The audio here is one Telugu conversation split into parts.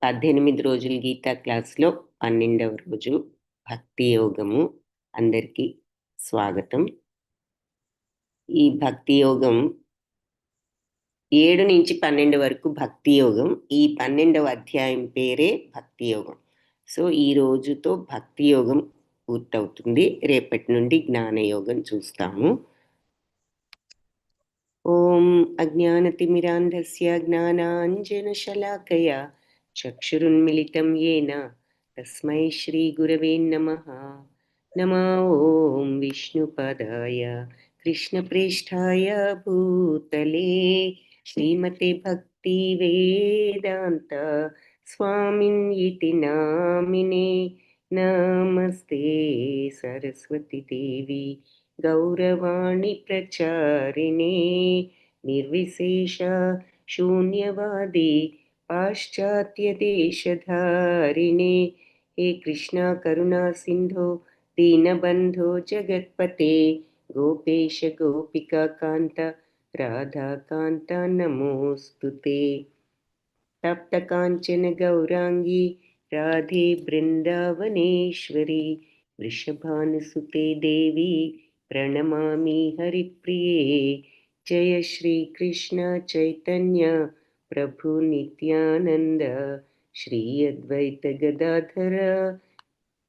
18 రోజుల గీతా క్లాస్లో 12వ రోజు భక్తి యోగము. అందరికీ స్వాగతం. ఈ భక్తి యోగం 7 నుంచి 12 వరకు భక్తి యోగం. ఈ 12వ అధ్యాయం పేరే భక్తి యోగం. సో ఈ రోజుతో భక్తి యోగం పూర్తవుతుంది. రేపటి నుండి జ్ఞానయోగం చూస్తాము. ఓం అజ్ఞానతిమిరాంధస్య జ్ఞానాంజనశలాకయా చక్షురున్మిళితం येन తస్మై శ్రీగురవే నమః. నమో ఓం విష్ణుపదాయ కృష్ణప్రేష్ఠాయ భూతలే శ్రీమతే భక్తి వేదాంత స్వామిన్ ఇతి నామినే. నమస్తే సరస్వతి దేవి గౌరవాణి ప్రచారిణే నిర్విశేష శూన్యవాది పాశ్చాత్య దేశధారిణే. హే కృష్ణ కరుణా సింధో దీనబంధో జగత్పతే గోపేశ గోపికా కాంత రాధాకాంత నమోస్తుతే. తప్త కాంచన గౌరాంగి రాధే బృందావనేశ్వరి వృషభానుసుతే దేవి ప్రణమామి హరిప్రియే. జయ శ్రీ కృష్ణ చైతన్య ప్రభు నిత్యానంద శ్రీ అద్వైత గదాధర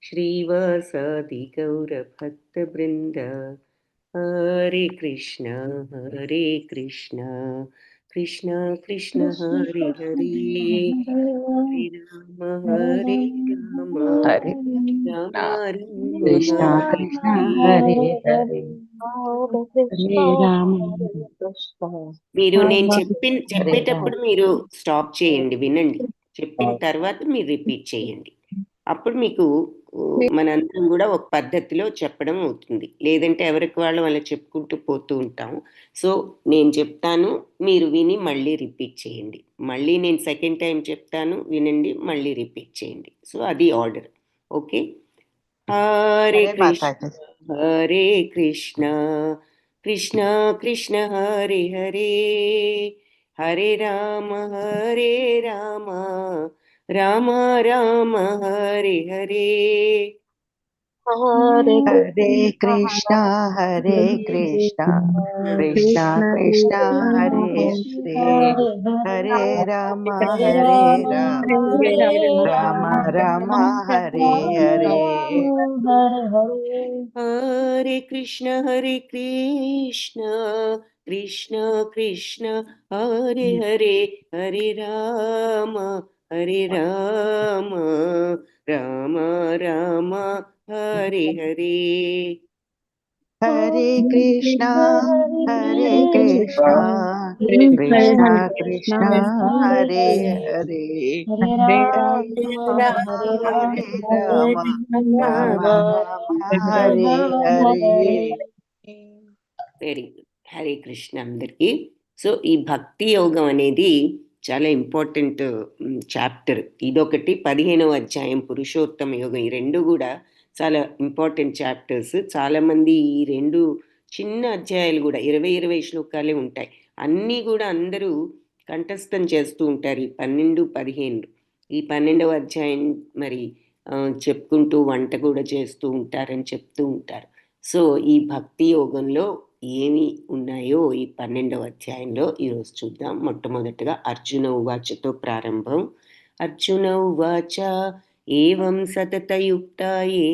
శ్రీవాసాది గౌర భక్త బృంద. హరే కృష్ణ కృష్ణ కృష్ణ హరే హరే హరే రామ హరే రామ కృష్ణ కృష్ణ హరే హరే హరే రామ. మీరు నేను చెప్పేటప్పుడు మీరు స్టాప్ చేయండి, వినండి. చెప్పిన తర్వాత మీరు రిపీట్ చేయండి. అప్పుడు మీకు మనందరం కూడా ఒక పద్ధతిలో చెప్పడం అవుతుంది. లేదంటే ఎవరికి వాళ్ళు చెప్పుకుంటూ పోతూ ఉంటాం. సో నేను చెప్తాను, మీరు విని మళ్ళీ రిపీట్ చేయండి. మళ్ళీ నేను సెకండ్ టైం చెప్తాను, వినండి, మళ్ళీ రిపీట్ చేయండి. సో అది order. Okay. Hare Krishna Hare Krishna Krishna Krishna Hare Hare Hare Rama Rama Rama Hare Hare. Hare Krishna Krishna Krishna Hare Hare Hare Rama Rama Rama Hare Hare. Hare Krishna Krishna Krishna Hare Hare Hare Rama Rama Rama Hare Hare. Hare Krishna Krishna Krishna Hare Hare Hare Rama Rama Hare Hare. Very good. Hare Krishna అందరికీ. సో ఈ భక్తి యోగం అనేది చాలా ఇంపార్టెంట్ చాప్టర్. ఇదొకటి 15వ అధ్యాయం పురుషోత్తమ యోగం. ఈ రెండు కూడా చాలా ఇంపార్టెంట్ చాప్టర్స్. చాలామంది ఈ రెండు చిన్న అధ్యాయాలు కూడా 20 శ్లోకాలే ఉంటాయి. అన్నీ కూడా అందరూ కంఠస్థం చేస్తూ ఉంటారు. ఈ 12, 15. ఈ 12వ అధ్యాయం మరి చెప్పుకుంటూ వంట కూడా చేస్తూ ఉంటారని చెప్తూ ఉంటారు. సో ఈ భక్తి యోగంలో ఏమి ఉన్నాయో ఈ 12వ అధ్యాయంలో ఈరోజు చూద్దాం. మొట్టమొదటిగా అర్జున ఉవాచతో ప్రారంభం. అర్జున ఉవాచ ఏవం సతతయుక్తాయే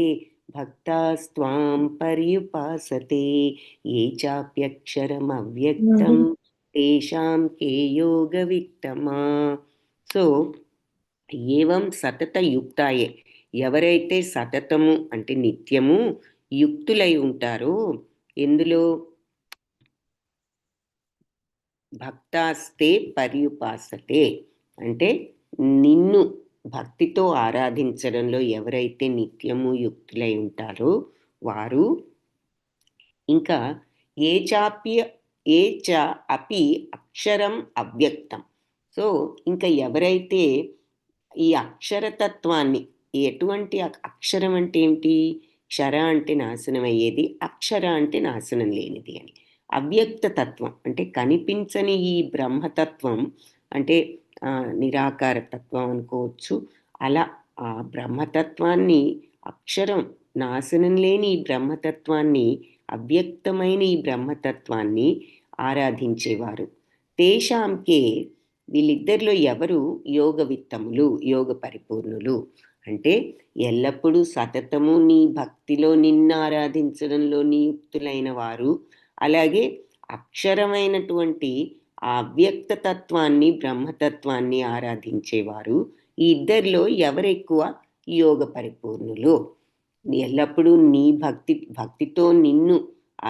భక్తాస్త్వాం పర్యుపాసతే ఏ చాప్యక్షరమవ్యక్తం తేషాం కే యోగవిత్తమా. సో ఏవం సతతయుక్తాయే, ఎవరైతే సతతము అంటే నిత్యము యుక్తులై ఉంటారో, ఎందులో భక్తాస్తే పర్యుపాసతే అంటే నిన్ను భక్తితో ఆరాధించడంలో ఎవరైతే నిత్యము యుక్తులై ఉంటారో వారు, ఇంకా ఏ చ అపి అక్షరం అవ్యక్తం. సో ఇంకా ఎవరైతే ఈ అక్షరతత్వాన్ని, ఎటువంటి అక్షరం అంటే ఏంటి, క్షర అంటే నాశనం అయ్యేది, అక్షర అంటే నాశనం లేనిది అని. అవ్యక్త తత్వం అంటే కనిపించని ఈ బ్రహ్మతత్వం, అంటే నిరాకార తత్వం అనుకోవచ్చు. అలా ఆ బ్రహ్మతత్వాన్ని, అక్షరం నాశనం లేని ఈ బ్రహ్మతత్వాన్ని, అవ్యక్తమైన ఈ బ్రహ్మతత్వాన్ని ఆరాధించేవారు. తేషాంకే, వీళ్ళిద్దరిలో ఎవరు యోగవిత్తములు, యోగ పరిపూర్ణులు అంటే ఎల్లప్పుడూ సతతము నీ భక్తిలో నిన్ను ఆరాధించడంలో నియుక్తులైన వారు, అలాగే అక్షరమైనటువంటి ఆ అవ్యక్త తత్వాన్ని, బ్రహ్మతత్వాన్ని ఆరాధించేవారు. ఈ ఇద్దరిలో ఎవరెక్కువ యోగ పరిపూర్ణులు? ఎల్లప్పుడూ నీ భక్తితో నిన్ను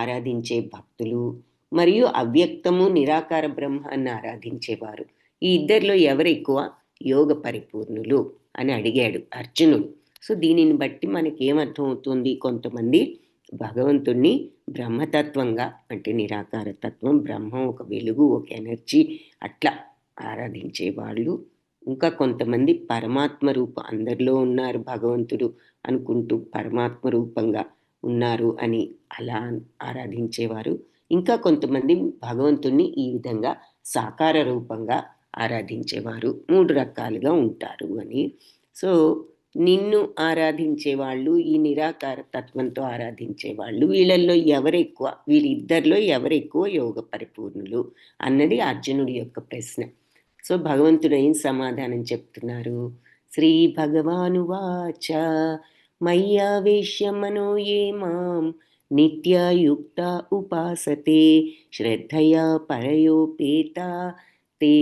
ఆరాధించే భక్తులు, మరియు అవ్యక్తము నిరాకార బ్రహ్మాన్ని ఆరాధించేవారు. ఈ ఇద్దరిలో ఎవరెక్కువ యోగ పరిపూర్ణులు అని అడిగాడు అర్జునుడు. సో దీనిని బట్టి మనకేమర్థం అవుతుంది? కొంతమంది భగవంతుణ్ణి బ్రహ్మతత్వంగా, అంటే నిరాకార తత్వం, బ్రహ్మం ఒక వెలుగు, ఒక ఎనర్జీ, అట్లా ఆరాధించే వాళ్ళు. ఇంకా కొంతమంది పరమాత్మ రూపం, అందరిలో ఉన్నారు భగవంతుడు అనుకుంటూ పరమాత్మ రూపంగా ఉన్నారు అని అలా ఆరాధించేవారు. ఇంకా కొంతమంది భగవంతుణ్ణి ఈ విధంగా సాకార రూపంగా ఆరాధించేవారు. 3 రకాలుగా ఉంటారు అని. సో నిన్ను ఆరాధించే వాళ్ళు, ఈ నిరాకార తత్వంతో ఆరాధించే వాళ్ళు, వీళ్ళల్లో ఎవరెక్కువ, వీళ్ళిద్దరిలో ఎవరెక్కువ యోగ పరిపూర్ణులు అన్నది అర్జునుడి యొక్క ప్రశ్న. సో భగవంతుడు ఏం సమాధానం చెప్తున్నారు? శ్రీ భగవానువాచ మయ్యావేశ్య మనో ఏ మాం నిత్యయుక్త ఉపాసతే శ్రద్ధయా పరయోపేత తే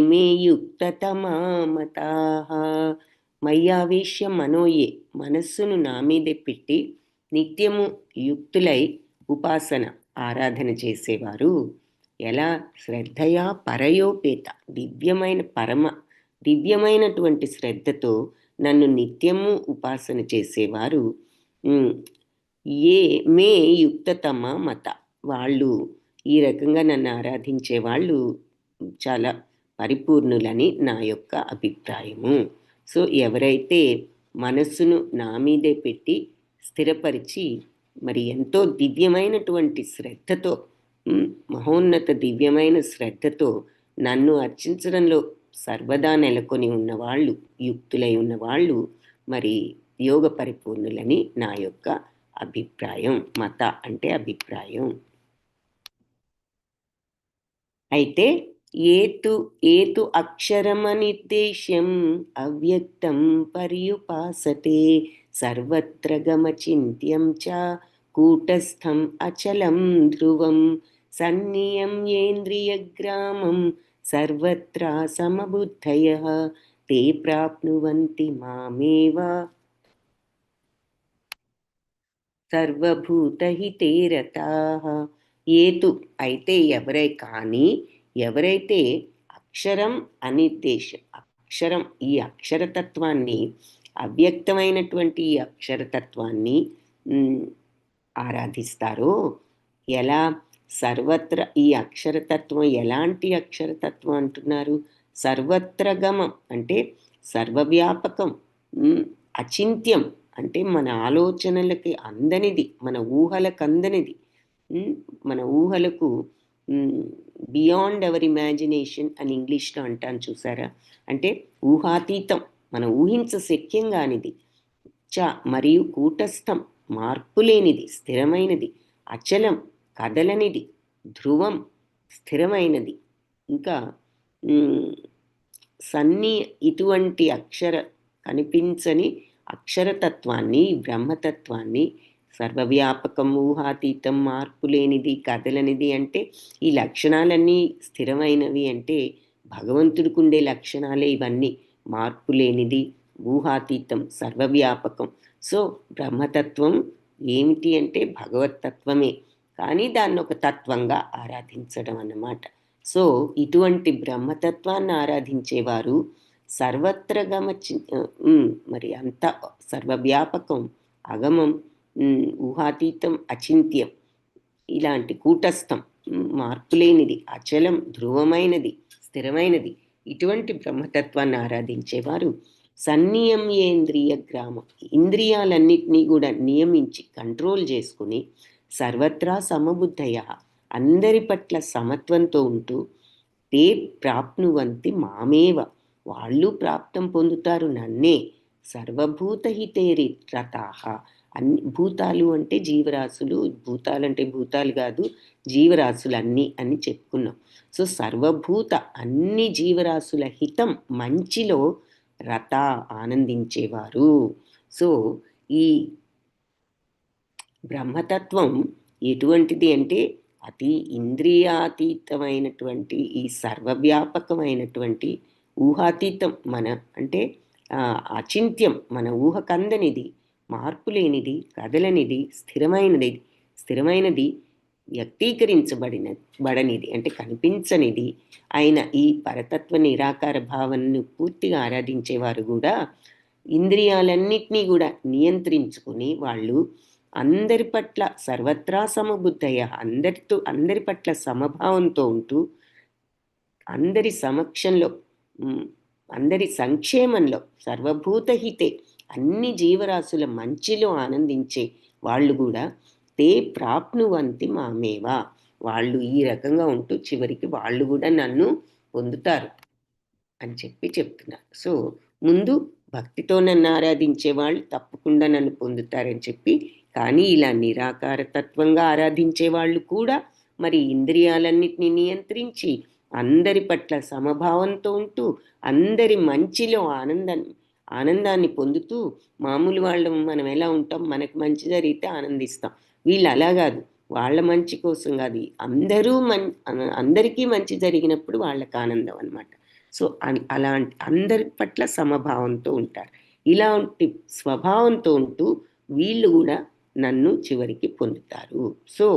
మే యుక్తతమా మతాః. మయ్యావేశ్య మనోయే, మనస్సును నా మీదే పెట్టి నిత్యము యుక్తులై ఉపాసన, ఆరాధన చేసేవారు. ఎలా? శ్రద్ధయా పరయోపేత, దివ్యమైనటువంటి శ్రద్ధతో నన్ను నిత్యము ఉపాసన చేసేవారు. ఏ మే యుక్తతమ మత, వాళ్ళు ఈ రకంగా నన్ను ఆరాధించే వాళ్ళు చాలా పరిపూర్ణులని నా యొక్క అభిప్రాయము. సో ఎవరైతే మనస్సును నా మీదే పెట్టి స్థిరపరిచి, మరి ఎంతో దివ్యమైనటువంటి శ్రద్ధతో, మహోన్నత దివ్యమైన శ్రద్ధతో నన్ను అర్చించడంలో సర్వదా నెలకొని ఉన్నవాళ్ళు, యుక్తులై ఉన్నవాళ్ళు మరి యోగ పరిపూర్ణులని నా యొక్క అభిప్రాయం. మత అంటే అభిప్రాయం. అయితే ఏతు అక్షరమనిర్దేశ్యం అవ్యక్తం పర్యుపాసతే సర్వత్ర గమచింత్యం చ కూటస్థం అచలం ధ్రువం సన్నియమ్యేంద్రియగ్రామం సర్వత్రా సమబుద్ధయః తే ప్రాప్నువంతి మామేవ సర్వభూతహితే రతాః. ఏతు అయితే ఎవరైతే అక్షరం అనిర్దేశం, అక్షరం ఈ అక్షరతత్వాన్ని, అవ్యక్తమైనటువంటి ఈ అక్షరతత్వాన్ని ఆరాధిస్తారో, ఎలా? సర్వత్ర, ఈ అక్షరతత్వం ఎలాంటి అక్షరతత్వం అంటున్నారు? సర్వత్రగమం అంటే సర్వవ్యాపకం, అచింత్యం అంటే మన ఆలోచనలకి అందనిది, మన ఊహలకు అందనిది, మన ఊహలకు బియాండ్ అవర్ ఇమాజినేషన్ అని ఇంగ్లీష్లో అంటాను చూసారా, అంటే ఊహాతీతం, మనం ఊహించశక్యం కానిది. మరియు కూటస్థం, మార్పులేనిది, స్థిరమైనది, అచలం కదలనిది, ధ్రువం స్థిరమైనది, ఇంకా ఇటువంటి కనిపించని అక్షరతత్వాన్ని, బ్రహ్మతత్వాన్ని, సర్వవ్యాపకం, ఊహాతీతం, మార్పు లేనిది, కదలనిది అంటే ఈ లక్షణాలన్నీ స్థిరమైనవి అంటే భగవంతుడికి ఉండే లక్షణాలే ఇవన్నీ. మార్పు లేనిది, ఊహాతీతం, సర్వవ్యాపకం. సో బ్రహ్మతత్వం ఏమిటి అంటే భగవతత్వమే, కానీ దాన్ని ఒక తత్వంగా ఆరాధించడం అన్నమాట. సో ఇటువంటి బ్రహ్మతత్వాన్ని ఆరాధించేవారు సర్వత్ర మరి అంతా సర్వవ్యాపకం, అగమం, ఊహాతీతం, అచింత్యం, ఇలాంటి కూటస్థం, మార్పులేనిది, అచలం, ధ్రువమైనది, స్థిరమైనది, ఇటువంటి బ్రహ్మతత్వాన్ని ఆరాధించేవారు సన్నియమ్యేంద్రియ గ్రామం, ఇంద్రియాలన్నిటినీ కూడా నియమించి కంట్రోల్ చేసుకుని సర్వత్రా సమబుద్ధయ, అందరి పట్ల సమత్వంతో ఉంటూ తే ప్రాప్నువంతి మామేవ, వాళ్ళు ప్రాప్తం పొందుతారు నన్నే. సర్వభూతహితేరి రతాః, అన్ని భూతాలు అంటే జీవరాశులు, భూతాలు అంటే భూతాలు కాదు, జీవరాశులు అన్నీ అని చెప్పుకున్నాం. సో సర్వభూత అన్ని జీవరాశుల హితం మంచిలో రత ఆనందించేవారు. సో ఈ బ్రహ్మతత్వం ఎటువంటిది అంటే అతి ఇంద్రియాతీతమైనటువంటి, ఈ సర్వవ్యాపకమైనటువంటి, ఊహాతీతం, మన అంటే అచింత్యం, మన ఊహకందనిది, మార్పు లేనిది, కదలనిది, స్థిరమైనది, బడనిది అంటే కనిపించనిది అయిన ఈ పరతత్వ నిరాకార భావనను పూర్తిగా ఆరాధించేవారు కూడా ఇంద్రియాలన్నిటినీ కూడా నియంత్రించుకుని వాళ్ళు అందరి పట్ల సర్వత్రా సమబుద్ధయ, అందరి పట్ల సమభావంతో ఉంటూ అందరి సమక్షంలో, అందరి సంక్షేమంలో, సర్వభూతహితే అన్ని జీవరాశుల మంచిలో ఆనందించే వాళ్ళు కూడా తే ప్రాప్నువంతి మామేవా, వాళ్ళు ఈ రకంగా ఉంటూ చివరికి వాళ్ళు కూడా నన్ను పొందుతారు అని చెప్తున్నారు. సో ముందు భక్తితో నన్ను ఆరాధించే వాళ్ళు తప్పకుండా నన్ను పొందుతారని చెప్పి, కానీ ఇలా నిరాకార తత్వంగా ఆరాధించే వాళ్ళు కూడా మరి ఇంద్రియాలన్నిటినీ నియంత్రించి అందరి పట్ల సమభావంతో ఉంటూ అందరి మంచిలో ఆనందాన్ని పొందుతూ, మామూలు వాళ్ళు మనం ఎలా ఉంటాం, మనకు మంచి జరిగితే ఆనందిస్తాం, వీళ్ళు అలా కాదు, వాళ్ళ మంచి కోసం కాదు, అందరికీ మంచి జరిగినప్పుడు వాళ్ళకి ఆనందం అనమాట. సో అలాంటి అందరి పట్ల సమభావంతో ఉంటారు. ఇలాంటి స్వభావంతో ఉంటూ వీళ్ళు కూడా నన్ను చివరికి పొందుతారు. సో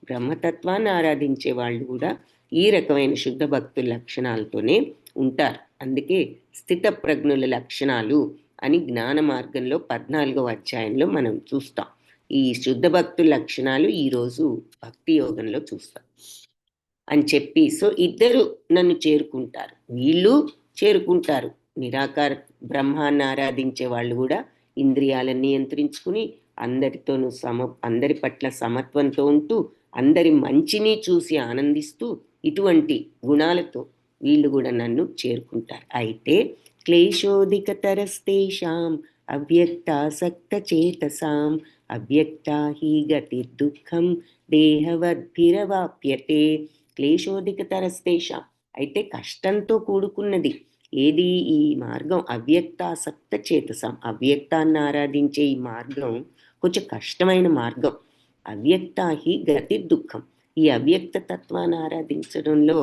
బ్రహ్మతత్వాన్ని ఆరాధించే వాళ్ళు కూడా ఈ రకమైన శుద్ధ భక్తుల లక్షణాలతోనే ఉంటారు. అందుకే స్థిత ప్రజ్ఞుల లక్షణాలు అని జ్ఞాన మార్గంలో 14వ అధ్యాయంలో మనం చూస్తాం. ఈ శుద్ధ భక్తుల లక్షణాలు ఈరోజు భక్తి యోగంలో చూస్తాం అని చెప్పి, సో ఇద్దరు నన్ను చేరుకుంటారు, వీళ్ళు చేరుకుంటారు. నిరాకార బ్రహ్మాన్ని ఆరాధించే వాళ్ళు కూడా ఇంద్రియాలను నియంత్రించుకుని అందరితోనూ అందరి పట్ల సమత్వంతో ఉంటూ అందరి మంచిని చూసి ఆనందిస్తూ ఇటువంటి గుణాలతో వీళ్ళు కూడా నన్ను చేరుకుంటారు. అయితే క్లేశోధికతరస్తేషాం అవ్యక్తాసక్త చేతసాం అవ్యక్తా హి గతి దుఃఖం దేహవద్భిరవాప్యతే. క్లేశోధికతరస్తేషాం, అయితే కష్టంతో కూడుకున్నది ఏది ఈ మార్గం, అవ్యక్తాసక్త చేతసాం, అవ్యక్తాన్ని ఆరాధించే ఈ మార్గం కొంచెం కష్టమైన మార్గం. అవ్యక్తా హి గతి దుఃఖం, ఈ అవ్యక్త తత్వాన్ని ఆరాధించడంలో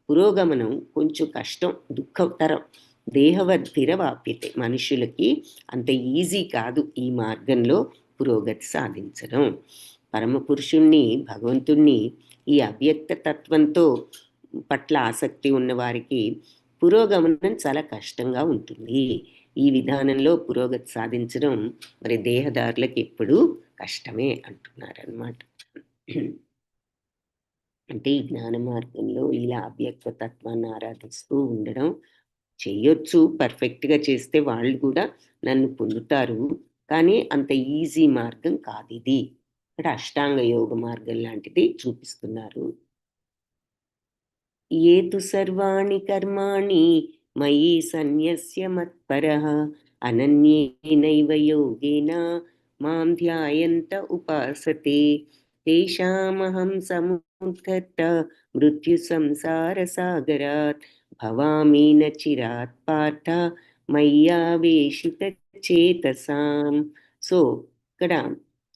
పురోగమనం కొంచెం కష్టం, దుఃఖతరం. దేహవద్భిరవాప్యతే, మనుషులకి అంత ఈజీ కాదు ఈ మార్గంలో పురోగతి సాధించడం. పరమపురుషుణ్ణి, భగవంతుణ్ణి ఈ అవ్యక్త తత్వంతో పట్ల ఆసక్తి ఉన్న వారికి పురోగమనం చాలా కష్టంగా ఉంటుంది. ఈ విధానంలో పురోగతి సాధించడం మరి దేహదారులకు ఎప్పుడూ కష్టమే అంటున్నారన్నమాట. అంటే ఈ జ్ఞాన మార్గంలో ఇలా అవ్యక్త తత్వాన్ని ఆరాధిస్తూ ఉండడం చేయొచ్చు, పర్ఫెక్ట్గా చేస్తే వాళ్ళు కూడా నన్ను పొందుతారు, కానీ అంత ఈజీ మార్గం కాదు ఇది. ఇక్కడ అష్టాంగ యోగ మార్గం లాంటిది చూపిస్తున్నారు. ఏ తు సర్వాణి కర్మాణి మయి సన్యస్య మత్పరః అనన్యేనైవ యోగేన మాం ధ్యాయంత ఉపాసతే తేషామహం సముద్ధర్త మృత్యు సంసార సాగరాత్ భవామి న చిరాత్ పార్థ మయ్యావేశిత చేతసాం. సో ఇక్కడ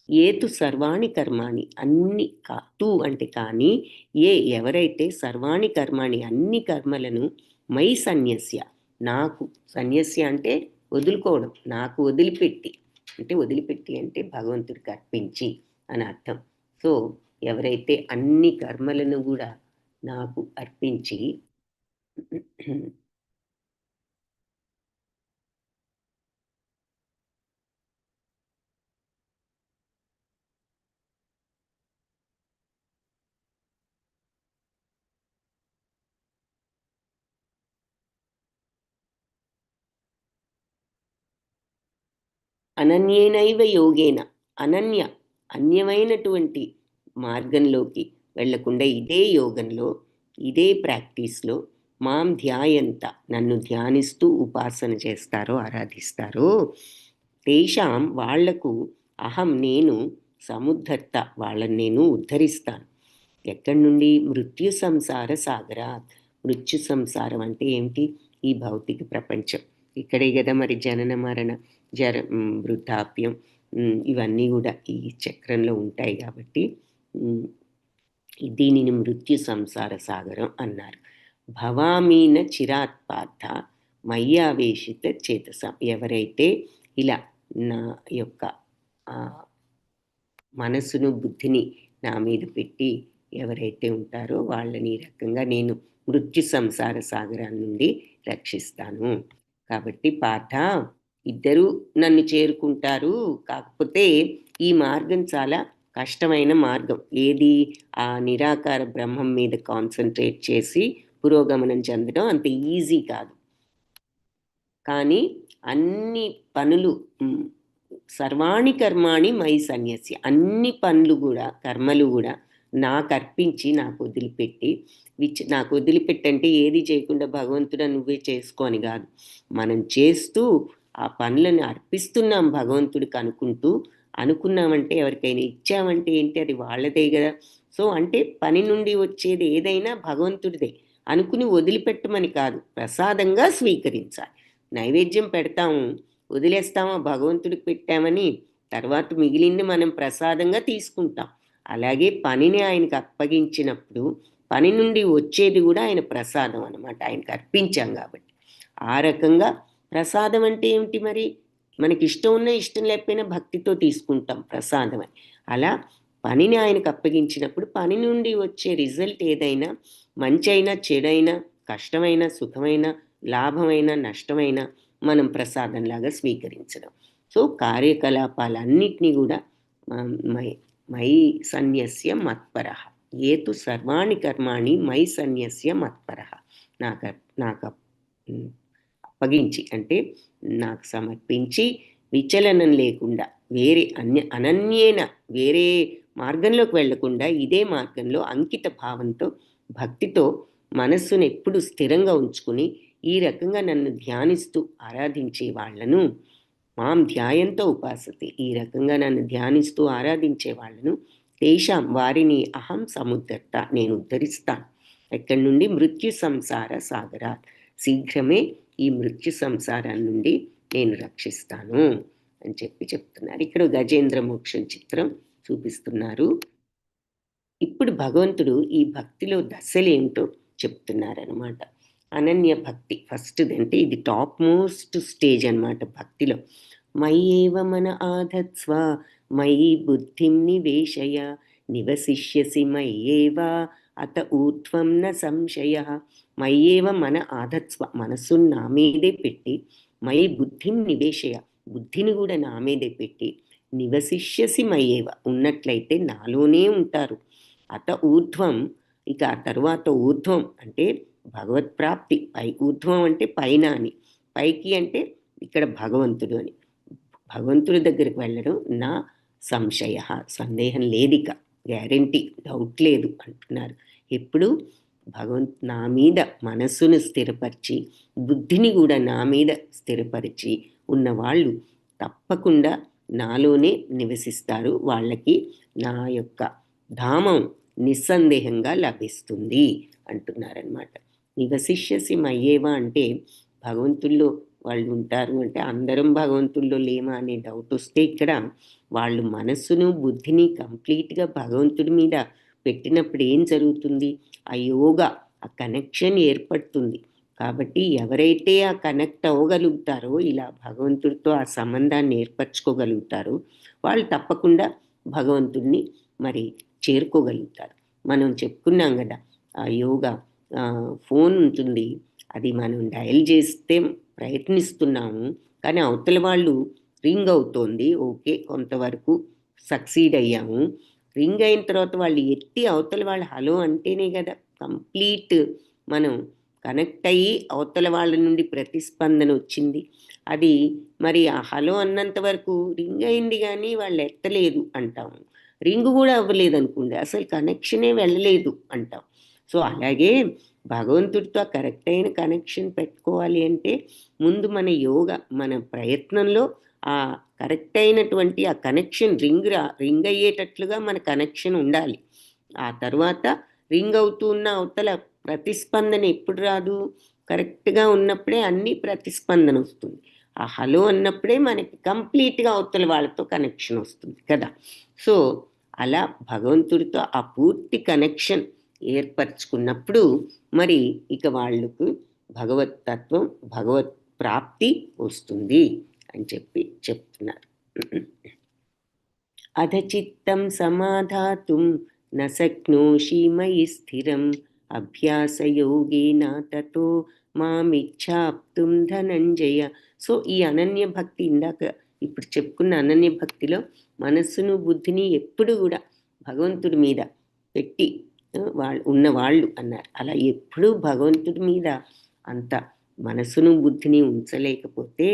ఏతు సర్వాణి కర్మాణి, అన్ని తు అంటే కానీ, ఎవరైతే సర్వాణి కర్మాణి అన్ని కర్మలను మై సన్యస్య, నాకు సన్యస్య అంటే వదులుకోవడం, నాకు వదిలిపెట్టి అంటే భగవంతుడికి అర్పించి అని అర్థం. సో ఎవరైతే అన్ని కర్మలను కూడా నాకు అర్పించి అనన్యేనైవ యోగేన, అన్యమైనటువంటి మార్గంలోకి వెళ్లకుండా ఇదే యోగంలో ఇదే ప్రాక్టీస్లో మాం ధ్యాయంత నన్ను ధ్యానిస్తూ ఉపాసన చేస్తారో ఆరాధిస్తారో తేషాం వాళ్లకు అహం నేను సముద్ధర్త వాళ్ళని నేను ఉద్ధరిస్తాను. ఎక్కడి నుండి? మృత్యు సంసార సాగరాత్. మృత్యు సంసారం అంటే ఏమిటి? ఈ భౌతిక ప్రపంచం. ఇక్కడే కదా మరి జనన మరణ వృద్ధాప్యం ఇవన్నీ కూడా ఈ చక్రంలో ఉంటాయి. కాబట్టి దీనిని మృత్యు సంసార సాగరం అన్నారు. భవామీన చిరాత్ పార్థ మయ్యావేశిత చేతసం. ఎవరైతే ఇలా నా యొక్క మనసును బుద్ధిని నా మీద పెట్టి ఎవరైతే ఉంటారో వాళ్ళని ఈ రకంగా నేను మృత్యు సంసార సాగరాల నుండి రక్షిస్తాను. కాబట్టి పార్థ, ఇద్దరూ నన్ను చేరుకుంటారు. కాకపోతే ఈ మార్గం చాలా కష్టమైన మార్గం. ఏది? ఆ నిరాకార బ్రహ్మం మీద కాన్సన్ట్రేట్ చేసి పురోగమనం చెందడం అంత ఈజీ కాదు. కానీ అన్ని పనులు సర్వాణి కర్మాణి మయి సన్యస్య, అన్ని పనులు కూడా కర్మలు కూడా నాకు అర్పించి నాకు వదిలిపెట్టి నాకు వదిలిపెట్టంటే ఏది చేయకుండా భగవంతుడా నువ్వే చేసుకోని కాదు, మనం చేస్తూ ఆ పనులను అర్పిస్తున్నాం భగవంతుడికి అనుకున్నామంటే ఎవరికైనా ఇచ్చామంటే ఏంటి? అది వాళ్ళదే కదా. సో అంటే పని నుండి వచ్చేది ఏదైనా భగవంతుడిదే అనుకుని వదిలిపెట్టమని కాదు, ప్రసాదంగా స్వీకరించాలి. నైవేద్యం పెడతాము, వదిలేస్తామా? భగవంతుడికి పెట్టామని తర్వాత మిగిలింది మనం ప్రసాదంగా తీసుకుంటాం. అలాగే పనిని ఆయనకు అప్పగించినప్పుడు పని నుండి వచ్చేది కూడా ఆయన ప్రసాదం అన్నమాట. ఆయనకు అర్పించాం కాబట్టి. ఆ రకంగా ప్రసాదం అంటే ఏమిటి? మరి మనకి ఇష్టం ఉన్నా ఇష్టం లేకపోయినా భక్తితో తీసుకుంటాం ప్రసాదం అని. అలా పనిని ఆయనకు అప్పగించినప్పుడు పని నుండి వచ్చే రిజల్ట్ ఏదైనా మంచి అయినా చెడైనా కష్టమైన సుఖమైన లాభమైన నష్టమైన మనం ప్రసాదంలాగా స్వీకరించడం. సో కార్యకలాపాలన్నిటినీ కూడా మయి సన్యస్య మత్పరః ఏతు సర్వాణి కర్మాణి మయి సన్యస్య మత్పరః. నాకు అప్పగించి అంటే నాకు సమర్పించి విచలనం లేకుండా వేరే అనన్యేన వేరే మార్గంలోకి వెళ్లకుండా ఇదే మార్గంలో అంకిత భావంతో భక్తితో మనస్సును ఎప్పుడు స్థిరంగా ఉంచుకుని ఈ రకంగా నన్ను ధ్యానిస్తూ ఆరాధించే వాళ్లను మాం ధ్యాయంతో ఉపాసతే, ఈ రకంగా నన్ను ధ్యానిస్తూ ఆరాధించే వాళ్ళను తేషాం వారిని అహం సముద్ధర్త నేను ఉద్ధరిస్తాను. ఎక్కడి నుండి? మృత్యు సంసార సాగరాత్, శీఘ్రమే ఈ మృత్యు సంసారం నుండి నేను రక్షిస్తాను అని చెప్తున్నారు. ఇక్కడ గజేంద్ర మోక్షం చిత్రం చూపిస్తున్నారు. ఇప్పుడు భగవంతుడు ఈ భక్తిలో దశలేంటో చెప్తున్నారనమాట. అనన్య భక్తి ఫస్ట్ అంటే ఇది టాప్ మోస్ట్ స్టేజ్ అనమాట భక్తిలో. మయ్యేవ మన ఆధత్స్వ మయి బుద్ధిం నివేశయ నివసిష్యసి మయ్యేవ అత ఊర్ధ్వం న సంశయ. మయ్యేవ మన ఆధత్స్వ, మనస్సును నా మీదే పెట్టి, మయి బుద్ధిం నివేశయ, బుద్ధిని కూడా నా మీదే పెట్టి, నివసిష్యసి మయ్యేవ, ఉన్నట్లయితే నాలోనే ఉంటారు. అత ఊర్ధ్వం, ఇక ఆ తర్వాత ఊర్ధ్వం అంటే భగవత్ప్రాప్తి. ఊర్ధ్వం అంటే పైన అని, పైకి అంటే ఇక్కడ భగవంతుడు అని. భగవంతుడి దగ్గరికి వెళ్ళడం నా సంశయ, సందేహం లేదిక, గ్యారంటీ, డౌట్ లేదు అంటున్నారు. ఎప్పుడు? నా మీద మనస్సును స్థిరపరిచి బుద్ధిని కూడా నా మీద స్థిరపరిచి ఉన్నవాళ్ళు తప్పకుండా నాలోనే నివసిస్తారు. వాళ్ళకి నా యొక్క ధామం నిస్సందేహంగా లభిస్తుంది అంటున్నారనమాట. నివసిష్యసి మయ్యేవా అంటే భగవంతుల్లో వాళ్ళు ఉంటారు అంటే అందరం భగవంతుల్లో లేమా అనే డౌట్ వస్తే ఇక్కడ వాళ్ళు మనస్సును బుద్ధిని కంప్లీట్గా భగవంతుడి మీద పెట్టినప్పుడు ఏం జరుగుతుంది? ఆ యోగా, ఆ కనెక్షన్ ఏర్పడుతుంది. కాబట్టి ఎవరైతే ఆ కనెక్ట్ అవ్వగలుగుతారో, ఇలా భగవంతుడితో ఆ సంబంధాన్ని ఏర్పరచుకోగలుగుతారో వాళ్ళు తప్పకుండా భగవంతుడిని మరి చేరుకోగలుగుతారు. మనం చెప్పుకున్నాం కదా, ఆ యోగా ఫోన్ ఉంటుంది, అది మనం డయల్ చేస్తే ప్రయత్నిస్తున్నాము కానీ అవతల వాళ్ళు రింగ్ అవుతోంది, ఓకే కొంతవరకు సక్సీడ్ అయ్యాము. రింగ్ అయిన తర్వాత వాళ్ళు ఎత్తి అవతల వాళ్ళు హలో అంటేనే కదా కంప్లీట్ మనం కనెక్ట్ అయ్యి అవతల వాళ్ళ నుండి ప్రతిస్పందన వచ్చింది. అది మరి ఆ హలో అన్నంత వరకు రింగ్ అయింది కానీ వాళ్ళు ఎత్తలేదు అంటాము. రింగ్ కూడా అవ్వలేదు అనుకోండి, అసలు కనెక్షనే వెళ్ళలేదు అంటాం. సో అలాగే భగవంతుడితో కరెక్ట్ అయిన కనెక్షన్ పెట్టుకోవాలి అంటే ముందు మన మన ప్రయత్నంలో ఆ కరెక్ట్ అయినటువంటి ఆ కనెక్షన్ రింగ్ అయ్యేటట్లుగా మన కనెక్షన్ ఉండాలి. ఆ తర్వాత రింగ్ అవుతూ ఉన్న అవతల ప్రతిస్పందన ఎప్పుడు రాదు, కరెక్ట్గా ఉన్నప్పుడే అన్ని ప్రతిస్పందన వస్తుంది. ఆ హలో అన్నప్పుడే మనకి కంప్లీట్గా అవతల వాళ్ళతో కనెక్షన్ వస్తుంది కదా. సో అలా భగవంతుడితో ఆ పూర్తి కనెక్షన్ ఏర్పరచుకున్నప్పుడు మరి ఇక వాళ్ళకు భగవత్ తత్వం, భగవత్ ప్రాప్తి వస్తుంది అని చెప్తున్నారు. అధచిత్తం సమాధాతుం న శక్నోషి మయి స్థిరం అభ్యాసయోగేన తతో మామిచ్ఛాప్తుం ధనంజయ. సో ఈ అనన్య భక్తి, ఇప్పుడు చెప్పుకున్న అనన్య భక్తిలో మనస్సును బుద్ధిని ఎప్పుడు కూడా భగవంతుడి మీద పెట్టి ఉన్నవాళ్ళు అన్నారు. అలా ఎప్పుడూ భగవంతుడి మీద అంత మనసును బుద్ధిని ఉంచలేకపోతే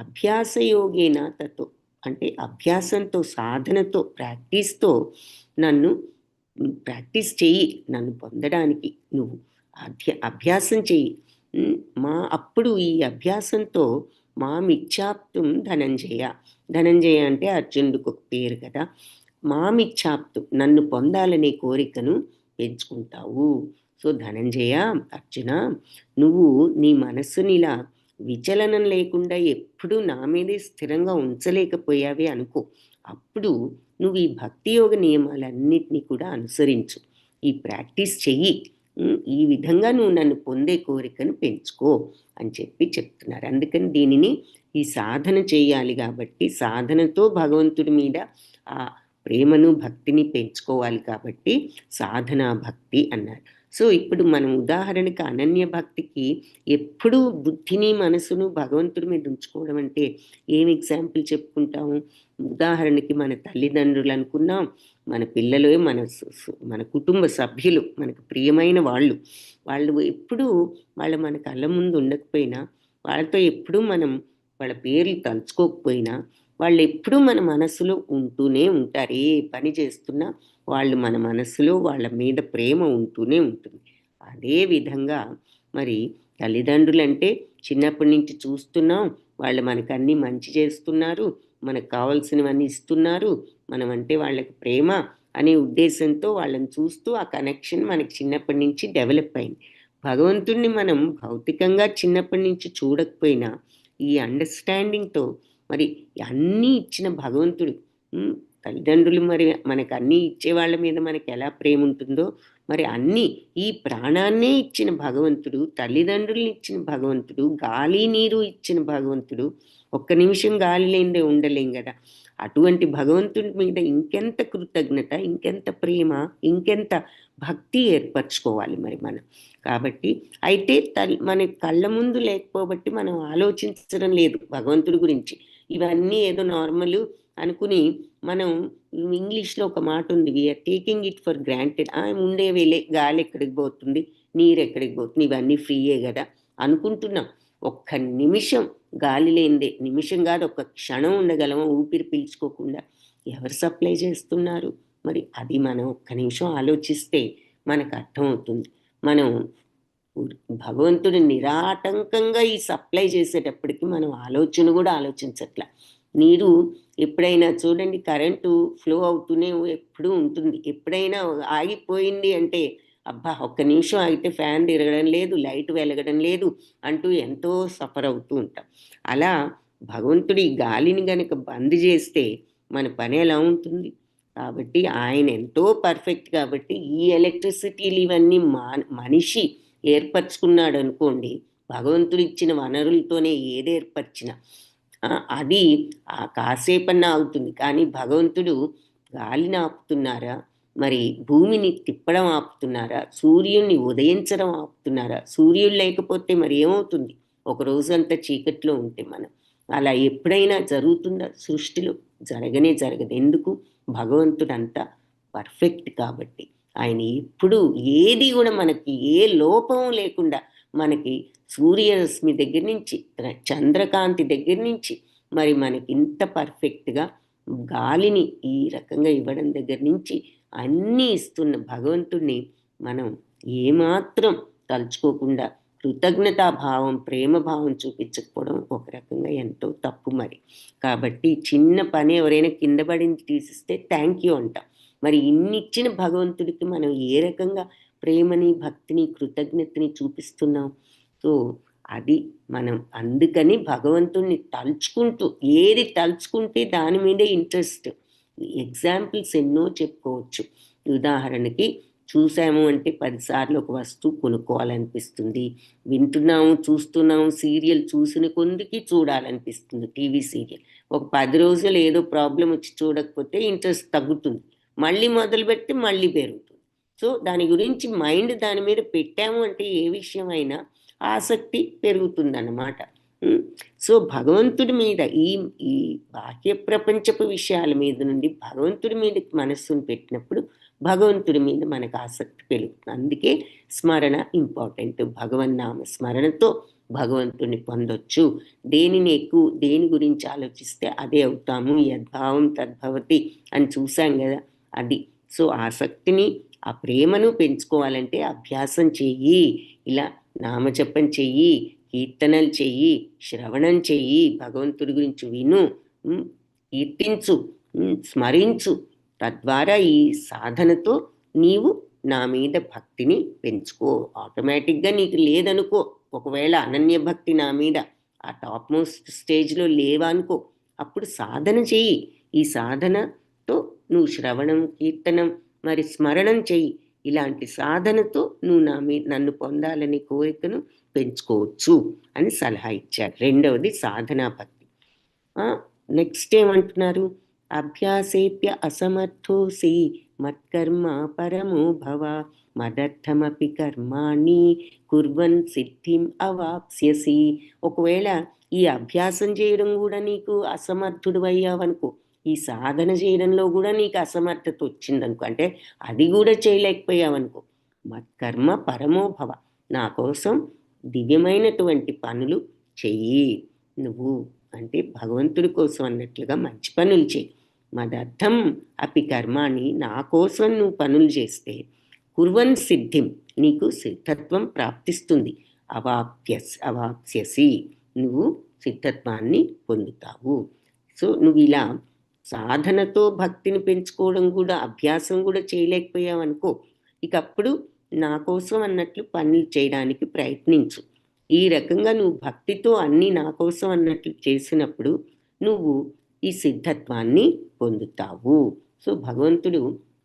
అభ్యాసయోగేన తతో, అంటే అభ్యాసంతో, సాధనతో, ప్రాక్టీస్తో నన్ను ప్రాక్టీస్ చెయ్యి, నన్ను పొందడానికి నువ్వు అభ్యాసం చెయ్యి. అప్పుడు ఈ అభ్యాసంతో మామిచ్ఛాప్తుం ధనంజయ. ధనంజయ అంటే అర్జునుడికి ఒక పేరు కదా. మామిచ్ఛాప్తుం, నన్ను పొందాలనే కోరికను పెంచుకుంటావు. సో ధనంజయ, అర్జున, నువ్వు నీ మనస్సుని ఇలా విచలనం లేకుండా ఎప్పుడూ నా మీదే స్థిరంగా ఉంచలేకపోయావే అనుకో. అప్పుడు నువ్వు ఈ భక్తి యోగ నియమాలన్నిటినీ కూడా అనుసరించు, ఈ ప్రాక్టీస్ చెయ్యి. ఈ విధంగా నువ్వు నన్ను పొందే కోరికను పెంచుకో అని చెప్తున్నారు. అందుకని దీనిని ఈ సాధన చేయాలి కాబట్టి, సాధనతో భగవంతుడి మీద ఆ ప్రేమను, భక్తిని పెంచుకోవాలి కాబట్టి సాధనా భక్తి అన్నారు. సో ఇప్పుడు మనం ఉదాహరణకి అనన్య భక్తికి ఎప్పుడూ బుద్ధిని, మనసును భగవంతుడి మీద ఉంచుకోవడం అంటే ఏం ఎగ్జాంపుల్ చెప్పుకుంటాము? ఉదాహరణకి మన తల్లిదండ్రులు అనుకున్నాం, మన పిల్లలు, మన కుటుంబ సభ్యులు, మనకు ప్రియమైన వాళ్ళు ఎప్పుడూ మన కళ్ళ ముందు ఉండకపోయినా, వాళ్ళతో ఎప్పుడూ మనం వాళ్ళ పేర్లు తలుచుకోకపోయినా, వాళ్ళు ఎప్పుడూ మన మనసులో ఉంటూనే ఉంటారు. ఏ పని చేస్తున్నా వాళ్ళు మన మనసులో, వాళ్ళ మీద ప్రేమ ఉంటూనే ఉంటుంది. అదే విధంగా మరి తల్లిదండ్రులు అంటే చిన్నప్పటి నుంచి చూస్తున్నాం, వాళ్ళు మనకు అన్నీ మంచి చేస్తున్నారు, మనకు కావాల్సినవన్నీ ఇస్తున్నారు, మనం అంటే వాళ్ళకి ప్రేమ అనే ఉద్దేశంతో వాళ్ళని చూస్తూ ఆ కనెక్షన్ మనకి చిన్నప్పటి నుంచి డెవలప్ అయింది. భగవంతుడిని మనం భౌతికంగా చిన్నప్పటి నుంచి చూడకపోయినా ఈ అండర్స్టాండింగ్తో మరి అన్నీ ఇచ్చిన భగవంతుడు, తల్లిదండ్రులు మరి మనకు అన్నీ ఇచ్చే వాళ్ళ మీద మనకి ఎలా ప్రేమ ఉంటుందో, మరి అన్నీ ఈ ప్రాణాన్నే ఇచ్చిన భగవంతుడు, తల్లిదండ్రుల్ని ఇచ్చిన భగవంతుడు, గాలి నీరు ఇచ్చిన భగవంతుడు, ఒక్క నిమిషం గాలి లేనిదే ఉండలేం కదా. అటువంటి భగవంతుడి మీద ఇంకెంత కృతజ్ఞత, ఇంకెంత ప్రేమ, ఇంకెంత భక్తి ఏర్పరచుకోవాలి మరి మనం. కాబట్టి అయితే మన కళ్ళ ముందు లేకపోబట్టి మనం ఆలోచించడం లేదు భగవంతుడి గురించి. ఇవన్నీ ఏదో నార్మల్ అనుకుని మనం, ఇంగ్లీష్లో ఒక మాట ఉంది, we're taking it for granted. ఉండేవేలే, గాలి ఎక్కడికి పోతుంది, నీరు ఎక్కడికి పోతుంది, ఇవన్నీ ఫ్రీయే కదా అనుకుంటున్నాం. ఒక్క నిమిషం గాలి లేనిదే నిమిషం కాదు, ఒక్క క్షణం ఉండగలమా ఊపిరి పీల్చుకోకుండా? ఎవరు సప్లై చేస్తున్నారు? మరి అది మనం ఒక్క నిమిషం ఆలోచిస్తే మనకు అర్థమవుతుంది. మనం భగవంతుడు నిరాటంకంగా ఈ సప్లై చేసేటప్పటికి మనం ఆలోచన కూడా ఆలోచించట్లా. నీరు ఎప్పుడైనా చూడండి, కరెంటు ఫ్లో అవుతూనే ఎప్పుడూ ఉంటుంది. ఎప్పుడైనా ఆగిపోయింది అంటే అబ్బా ఒక్క నిమిషం ఆగితే ఫ్యాన్ తిరగడం లేదు, లైట్ వెలగడం లేదు అంటూ ఎంతో సఫర్ అవుతూ ఉంటాం. అలా భగవంతుడి గాలిని గనక బంద్ చేస్తే మన పని ఎలా ఉంటుంది? కాబట్టి ఆయన ఎంతో పర్ఫెక్ట్ కాబట్టి ఈ ఎలక్ట్రిసిటీలు ఇవన్నీ మనిషి ఏర్పరచుకున్నాడు అనుకోండి, భగవంతుడు ఇచ్చిన వనరులతోనే ఏది ఏర్పరిచినా అది కాసేపన్నా అవుతుంది. కానీ భగవంతుడు గాలిని ఆపుతున్నారా, మరి భూమిని తిప్పడం ఆపుతున్నారా, సూర్యుడిని ఉదయించడం ఆపుతున్నారా? సూర్యుడు లేకపోతే మరి ఏమవుతుంది? ఒక రోజంతా చీకట్లో ఉంటే మనం. అలా ఎప్పుడైనా జరుగుతుందా సృష్టిలో? జరగదు. ఎందుకు? భగవంతుడు అంతా పర్ఫెక్ట్ కాబట్టి. ఆయన ఎప్పుడు ఏది కూడా మనకి ఏ లోపం లేకుండా, మనకి సూర్యరశ్మి దగ్గర నుంచి, చంద్రకాంతి దగ్గర నుంచి, మరి మనకి ఇంత పర్ఫెక్ట్గా గాలిని ఈ రకంగా ఇవ్వడం దగ్గర నుంచి అన్నీ ఇస్తున్న భగవంతుడిని మనం ఏమాత్రం తలుచుకోకుండా కృతజ్ఞతాభావం, ప్రేమభావం చూపించకపోవడం ఒక రకంగా ఎంతో తప్పు మరి. కాబట్టి చిన్న పని ఎవరైనా కింద పడింది తీసిస్తే థ్యాంక్ యూ అంటాం. మరి ఇన్నిచ్చిన భగవంతుడికి మనం ఏ రకంగా ప్రేమని, భక్తిని, కృతజ్ఞతని చూపిస్తున్నాం? సో అది మనం అందుకని భగవంతుణ్ణి తలుచుకుంటూ, ఏది తలుచుకుంటే దాని మీదే ఇంట్రెస్ట్. ఎగ్జాంపుల్స్ ఎన్నో చెప్పుకోవచ్చు. ఉదాహరణకి చూసాము అంటే 10 సార్లు ఒక వస్తువు కొనుక్కోవాలనిపిస్తుంది. వింటున్నాము, చూస్తున్నాము, సీరియల్ చూసిన కొందికి చూడాలనిపిస్తుంది టీవీ సీరియల్. ఒక 10 రోజులు ఏదో ప్రాబ్లం వచ్చి చూడకపోతే ఇంట్రెస్ట్ తగ్గుతుంది. మళ్ళీ మొదలు పెడితే మళ్ళీ పెరుగుతుంది. సో దాని గురించి మైండ్ దాని మీద పెట్టాము అంటే ఏ విషయమైనా ఆసక్తి పెరుగుతుందన్నమాట. సో భగవంతుడి మీద ఈ బాహ్య ప్రపంచపు విషయాల మీద నుండి భగవంతుడి మీద మనస్సును పెట్టినప్పుడు భగవంతుడి మీద మనకు ఆసక్తి పెరుగుతుంది. అందుకే స్మరణ ఇంపార్టెంట్. భగవన్నామ స్మరణతో భగవంతుడిని పొందొచ్చు. దేని గురించి ఆలోచిస్తే అదే అవుతాము. యద్భావం తద్భవతి అని చూసాం కదా, అది. సో ఆసక్తిని, ఆ ప్రేమను పెంచుకోవాలంటే అభ్యాసం చెయ్యి. ఇలా నామజపం చెయ్యి, కీర్తనలు చెయ్యి, శ్రవణం చెయ్యి, భగవంతుడి గురించి విను, కీర్తించు, స్మరించు. తద్వారా ఈ సాధనతో నీవు నా మీద భక్తిని పెంచుకో. ఆటోమేటిక్గా నీకు లేదనుకో, ఒకవేళ అనన్య భక్తి నా మీద ఆ టాప్ మోస్ట్ స్టేజ్లో లేవనుకో, అప్పుడు సాధన చెయ్యి. ఈ సాధనతో నువ్వు శ్రవణం, కీర్తనం, మరి స్మరణం చెయ్యి. ఇలాంటి సాధనతో నువ్వు నన్ను పొందాలని కోరికను పెంచుకోవచ్చు అని సలహా ఇచ్చారు. రెండవది సాధనా భక్తి. నెక్స్ట్ ఏమంటున్నారు? అభ్యాసేప్య అసమర్థోసి మత్కర్మ పరమో భవ మదర్థమపి కర్మాణి కుర్వన్ సిద్ధిం అవాప్స్యసి. ఒకవేళ ఈ అభ్యాసం చేయడం కూడా నీకు అసమర్థుడు అయ్యావనుకో, ఈ సాధన చేయడంలో కూడా నీకు అసమర్థత వచ్చిందనుకో, అంటే అది కూడా చేయలేకపోయావనుకో, మత్కర్మ పరమో భవ, నా కోసం దివ్యమైనటువంటి పనులు చెయ్యి నువ్వు. అంటే భగవంతుడి కోసం అన్నట్లుగా మంచి పనులు చెయ్యి. మదర్థం అపి కర్మాణి, నా కోసం నువ్వు పనులు చేస్తే కుర్వన్ సిద్ధిం, నీకు సిద్ధత్వం ప్రాప్తిస్తుంది. అవాప్స్యసి, నువ్వు సిద్ధత్వాన్ని పొందుతావు. సో నువ్వు ఇలా సాధనతో భక్తిని పెంచుకోవడం కూడా, అభ్యాసం కూడా చేయలేకపోయావనుకో, ఇక అప్పుడు నా కోసం అన్నట్లు పనులు చేయడానికి ప్రయత్నించు. ఈ రకంగా నువ్వు భక్తితో అన్నీ నా కోసం అన్నట్లు చేసినప్పుడు నువ్వు ఈ సిద్ధత్వాన్ని పొందుతావు. సో భగవంతుడు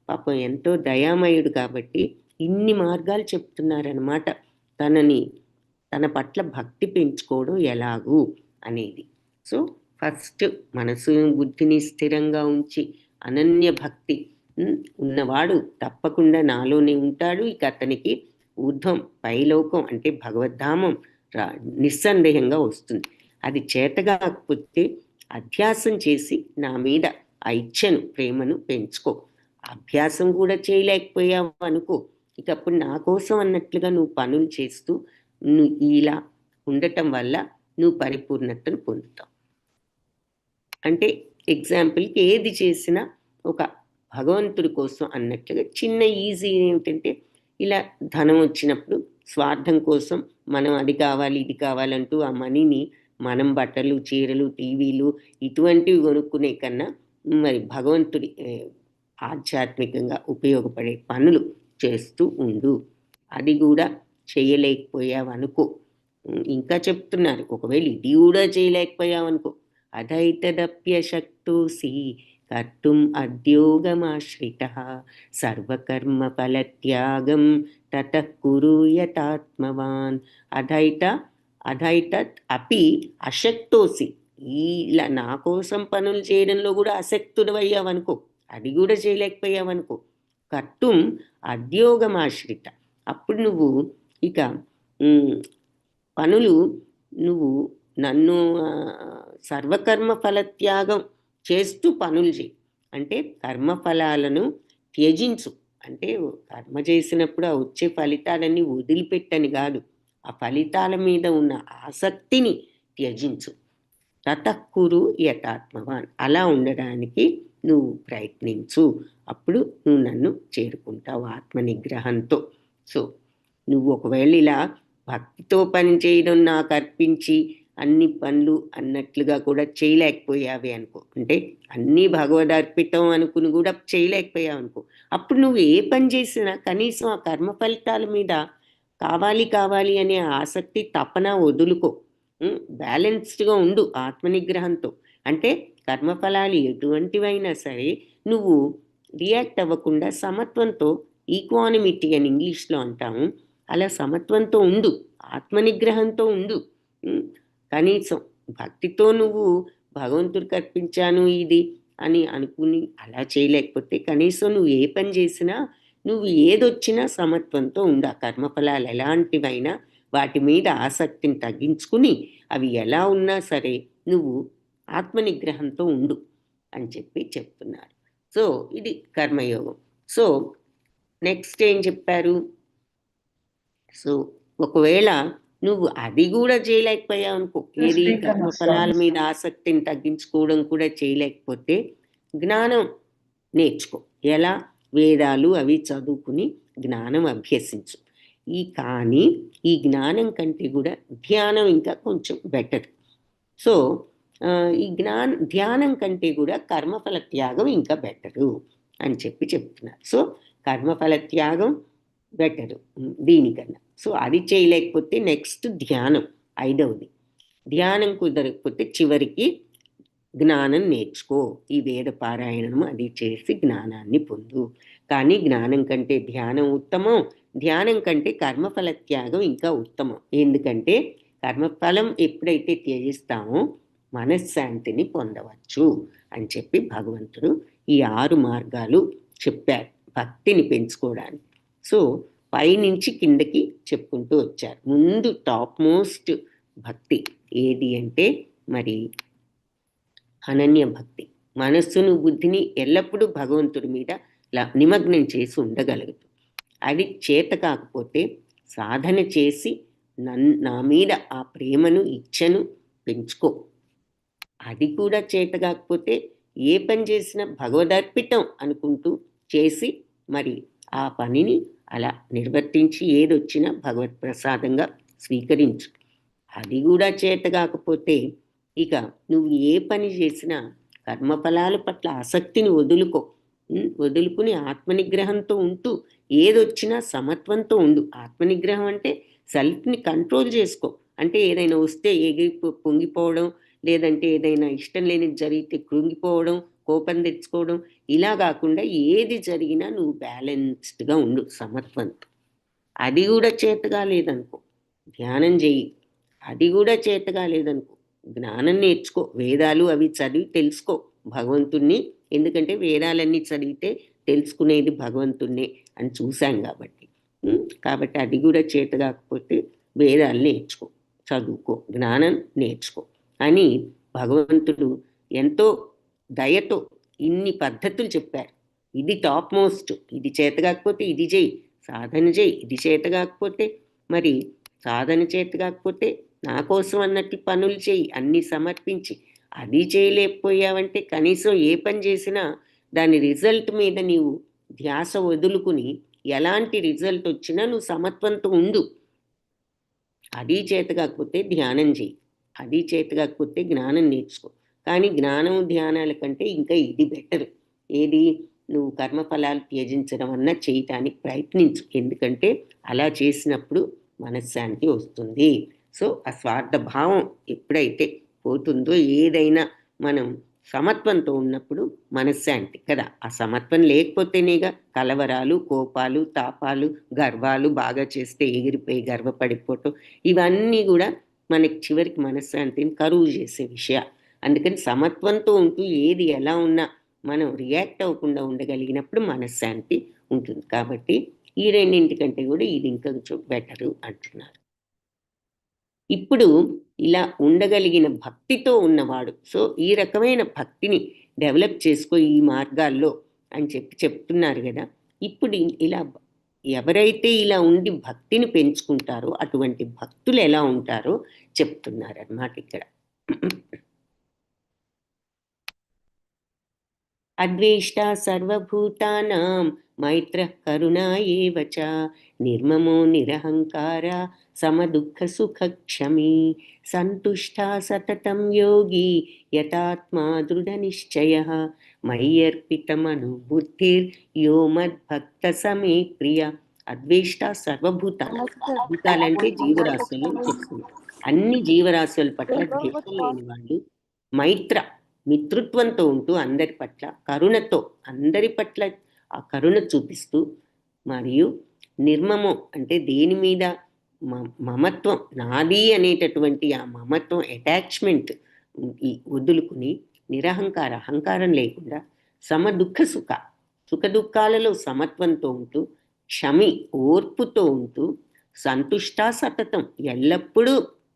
పాపం ఎంతో దయామయుడు కాబట్టి ఇన్ని మార్గాలు చెప్తున్నారనమాట, తన పట్ల భక్తి పెంచుకోవడం ఎలాగూ అనేది. సో ఫస్ట్ మనసు బుద్ధిని స్థిరంగా ఉంచి అనన్య భక్తి ఉన్నవాడు తప్పకుండా నాలోనే ఉంటాడు. ఇక అతనికి ఊర్ధ్వం, పైలోకం అంటే భగవద్ధామం నిస్సందేహంగా వస్తుంది. అది చేతగాకపోతే అభ్యాసం చేసి నా మీద ఆ ఇచ్ఛను, ప్రేమను పెంచుకో. అభ్యాసం కూడా చేయలేకపోయావు అనుకో, ఇక అప్పుడు నా కోసం అన్నట్లుగా నువ్వు పనులు చేస్తూ నువ్వు ఇలా ఉండటం వల్ల నువ్వు పరిపూర్ణతను పొందుతావు. అంటే ఎగ్జాంపుల్కి ఏది చేసినా ఒక భగవంతుడి కోసం అన్నట్లుగా చిన్న ఈజీ ఏమిటంటే, ఇలా ధనం వచ్చినప్పుడు స్వార్థం కోసం మనం అది కావాలి ఇది కావాలంటూ ఆ మనీని మనం బట్టలు, చీరలు, టీవీలు ఇటువంటివి కొనుక్కునే కన్నా మరి భగవంతుడి ఆధ్యాత్మికంగా ఉపయోగపడే పనులు చేస్తూ ఉండు. అది కూడా చేయలేకపోయావనుకో, ఇంకా చెప్తున్నారు, ఒకవేళ ఇది కూడా చేయలేకపోయావనుకో, అధైతదప్యశక్తోసి కర్తుం అద్యోగమాశ్రితః సర్వకర్మ ఫలత్యాగం తతః కురు యతాత్మవాన్. అధైతత్ అపి అశక్తోసి, ఇలా నా కోసం పనులు చేయడంలో కూడా అశక్తుడవయ్యావనుకో, అది కూడా చేయలేకపోయావనుకో, కర్తుం అద్యోగమాశ్రిత, అప్పుడు నువ్వు ఇక పనులు నువ్వు నన్ను సర్వకర్మ ఫలత్యాగం చేస్తూ పనులు చేయి. అంటే కర్మఫలాలను త్యజించు. అంటే కర్మ చేసినప్పుడు ఆ వచ్చే ఫలితాలన్నీ వదిలిపెట్టని కాదు, ఆ ఫలితాల మీద ఉన్న ఆసక్తిని త్యజించు. తతః కురు యతాత్మవాన్, అలా ఉండడానికి నువ్వు ప్రయత్నించు. అప్పుడు నువ్వు నన్ను చేరుకుంటావు ఆత్మ నిగ్రహంతో. సో నువ్వు ఒకవేళ ఇలా భక్తితో పని చేయడం నాకు అర్పించి అన్ని పనులు అన్నట్లుగా కూడా చేయలేకపోయావే అనుకో, అంటే అన్నీ భగవదర్పితం అనుకుని కూడా చేయలేకపోయావు అనుకో, అప్పుడు నువ్వు ఏ పని చేసినా కనీసం ఆ కర్మ ఫలితాల మీద కావాలి కావాలి అనే ఆసక్తి తపన వదులుకో. బ్యాలెన్స్డ్గా ఉండు ఆత్మనిగ్రహంతో. అంటే కర్మఫలాలు ఎటువంటివైనా సరే నువ్వు రియాక్ట్ అవ్వకుండా సమత్వంతో, ఈక్వానిమిటీ అని ఇంగ్లీష్లో అంటాము, అలా సమత్వంతో ఉండు, ఆత్మనిగ్రహంతో ఉండు. కనీసం భక్తితో నువ్వు భగవంతుడికి అర్పించాను ఇది అని అనుకుని అలా చేయలేకపోతే కనీసం నువ్వు ఏ పని చేసినా నువ్వు ఏదొచ్చినా సమత్వంతో ఉండు. ఆ కర్మఫలాలు ఎలాంటివైనా వాటి మీద ఆసక్తిని తగ్గించుకుని అవి ఎలా ఉన్నా సరే నువ్వు ఆత్మనిగ్రహంతో ఉండు అని చెప్పి చెప్తున్నారు. సో ఇది కర్మయోగం. సో నెక్స్ట్ ఏం చెప్పారు? సో ఒకవేళ నువ్వు అది కూడా చేయలేకపోయావు అనుకో, ఏది కర్మఫలాల మీద ఆసక్తిని తగ్గించుకోవడం కూడా చేయలేకపోతే జ్ఞానం నేర్చుకో. ఎలా? వేదాలు అవి చదువుకుని జ్ఞానం అభ్యసించు. కానీ ఈ జ్ఞానం కంటే కూడా ధ్యానం ఇంకా కొంచెం బెటర్. సో ఈ ధ్యానం కంటే కూడా కర్మఫల త్యాగం ఇంకా బెటరు అని చెప్పి చెప్తున్నారు. సో కర్మఫల త్యాగం బెటరు దీనికన్నా. సో అది చేయలేకపోతే నెక్స్ట్ ధ్యానం, 5వది. ధ్యానం కుదరకపోతే చివరికి జ్ఞానం నేర్చుకో. ఈ వేద పారాయణం అది చేసి జ్ఞానాన్ని పొందు. కానీ జ్ఞానం కంటే ధ్యానం ఉత్తమం, ధ్యానం కంటే కర్మఫల త్యాగం ఇంకా ఉత్తమం. ఎందుకంటే కర్మఫలం ఎప్పుడైతే త్యజిస్తామో మనశ్శాంతిని పొందవచ్చు అని చెప్పి భగవంతుడు ఈ 6 మార్గాలు చెప్పారు భక్తిని పెంచుకోవడానికి. సో పైనుంచి కిందకి చెప్పుకుంటూ వచ్చారు. ముందు టాప్ మోస్ట్ భక్తి ఏది అంటే మరి అనన్య భక్తి. మనస్సును బుద్ధిని ఎల్లప్పుడూ భగవంతుడి మీద నిమగ్నం చేసి ఉండగలుగుతుంది. అది చేత కాకపోతే సాధన చేసి నా మీద ఆ ప్రేమను ఇచ్చను పెంచుకో. అది కూడా చేత కాకపోతే ఏ పని చేసినా భగవదర్పితం అనుకుంటూ చేసి మరి ఆ పనిని అలా నిర్వర్తించి ఏదొచ్చినా భగవత్ ప్రసాదంగా స్వీకరించు. అది కూడా చేత కాకపోతే ఇక నువ్వు ఏ పని చేసినా కర్మఫలాల పట్ల ఆసక్తిని వదులుకుని ఆత్మనిగ్రహంతో ఉంటూ ఏదొచ్చినా సమత్వంతో ఉండు. ఆత్మనిగ్రహం అంటే సెల్ఫ్ని కంట్రోల్ చేసుకో. అంటే ఏదైనా వస్తే పొంగిపోవడం, లేదంటే ఏదైనా ఇష్టం లేనిది జరిగితే కృంగిపోవడం, కోపం తెచ్చుకోవడం, ఇలా కాకుండా ఏది జరిగినా నువ్వు బ్యాలెన్స్డ్గా ఉండు సమత్వంతో. అది కూడా చేతగా లేదనుకో ధ్యానం చెయ్యి. అది కూడా చేతగా లేదనుకో జ్ఞానం నేర్చుకో. వేదాలు అవి చదివి తెలుసుకో భగవంతుణ్ణి. ఎందుకంటే వేదాలన్నీ చదివితే తెలుసుకునేది భగవంతుణ్ణే అని చూశాం కాబట్టి. కాబట్టి అది కూడా చేత కాకపోతే వేదాలు నేర్చుకో, చదువుకో, జ్ఞానం నేర్చుకో అని భగవంతుడు ఎంతో దయతో ఇన్ని పద్ధతులు చెప్పారు. ఇది టాప్ మోస్ట్. ఇది చేత కాకపోతే ఇది చెయ్యి, సాధన చెయ్యి. ఇది చేత కాకపోతే మరి సాధన చేత కాకపోతే నా కోసం అన్నట్టు పనులు చెయ్యి, అన్నీ సమర్పించి. అది చేయలేకపోయావంటే కనీసం ఏ పని చేసినా దాని రిజల్ట్ మీద నీవు ధ్యాస వదులుకుని ఎలాంటి రిజల్ట్ వచ్చినా నువ్వు సమత్వంతో ఉండు. అది చేత కాకపోతే ధ్యానం చెయ్యి, అది చేత కాకపోతే జ్ఞానం నేర్చుకో. కానీ జ్ఞానం ధ్యానాల కంటే ఇంకా ఇది బెటర్. ఏది? నువ్వు కర్మఫలాలు త్యజించడం అన్నా చేయటానికి ప్రయత్నించు. ఎందుకంటే అలా చేసినప్పుడు మనశ్శాంతి వస్తుంది. సో ఆ స్వార్థ భావం ఎప్పుడైతే పోతుందో, ఏదైనా మనం సమత్వంతో ఉన్నప్పుడు మనశ్శాంతి కదా. ఆ సమత్వం లేకపోతేనేగా కలవరాలు, కోపాలు, తాపాలు, గర్వాలు, బాగా చేస్తే ఎగిరిపోయి గర్వపడిపోవటం, ఇవన్నీ కూడా మనకి చివరికి మనశ్శాంతిని కరువు చేసే విషయాలు. అందుకని సమత్వంతో ఉంటూ ఏది ఎలా ఉన్నా మనం రియాక్ట్ అవ్వకుండా ఉండగలిగినప్పుడు మనశ్శాంతి ఉంటుంది. కాబట్టి ఈ రెండింటికంటే కూడా ఇది ఇంకా కొంచెం బెటరు అంటున్నారు. ఇప్పుడు ఇలా ఉండగలిగిన భక్తితో ఉన్నవాడు, సో ఈ రకమైన భక్తిని డెవలప్ చేసుకో ఈ మార్గాల్లో అని చెప్తున్నారు కదా. ఇప్పుడు ఇలా ఎవరైతే ఇలా ఉండి భక్తిని పెంచుకుంటారో అటువంటి భక్తులు ఎలా ఉంటారో చెప్తున్నారు అన్నమాట ఇక్కడ. అద్వేష్టా సర్వభూతానాం మైత్రః కరుణా ఏవ చ నిర్మమో నిరహంకార సమదుఃఖ సుఖక్షమీ సంతుష్టా సతతం యోగి యతాత్మా దృఢనిశ్చయః మయ్యర్పితమను బుద్ధిర్ యో మద్భక్త సమే ప్రియ. అద్వేష్ట సర్వభూతాలు, భూతాలంటే జీవరాశులు చెప్తుంది. అన్ని జీవరాశుల పట్ల ద్వేషం లేని వాళ్ళు, మైత్ర మిత్రుత్వంతో ఉంటూ అందరి పట్ల కరుణతో, అందరి పట్ల ఆ కరుణ చూపిస్తూ, మరియు నిర్మమం అంటే దేని మీద మమత్వం, నాది అనేటటువంటి ఆ మమత్వం, అటాచ్మెంట్ వదులుకుని, నిరహంకార అహంకారం లేకుండా, సమదుఃఖ సుఖ దుఃఖాలలో సమత్వంతో ఉంటూ, క్షమి ఓర్పుతో ఉంటూ, సంతుష్టా సతతం ఎల్లప్పుడూ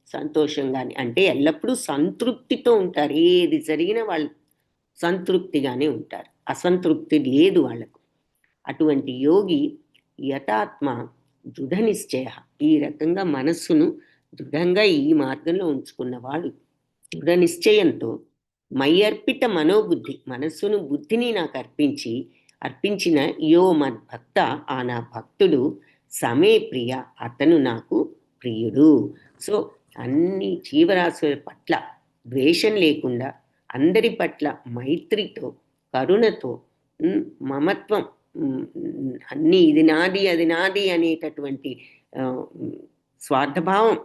సంతోషంగానే, అంటే ఎల్లప్పుడూ సంతృప్తితో ఉంటారు. ఏది జరిగినా వాళ్ళు సంతృప్తిగానే ఉంటారు, అసంతృప్తి లేదు వాళ్ళకు. అటువంటి యోగి యథాత్మ దృఢ నిశ్చయ, ఈ రకంగా మనస్సును దృఢంగా ఈ మార్గంలో ఉంచుకున్నవాడు దృఢ నిశ్చయంతో మయ్యర్పిత మనోబుద్ధి, మనస్సును బుద్ధిని నాకు అర్పించిన యో మద్భక్త, ఆ నా భక్తుడు సమే ప్రియ, అతను నాకు ప్రియుడు. సో అన్ని జీవరాశుల పట్ల ద్వేషం లేకుండా, అందరి పట్ల మైత్రితో, కరుణతో, మమత్వం, అన్ని ఇది నాది అది నాది అనేటటువంటి స్వార్థభావం,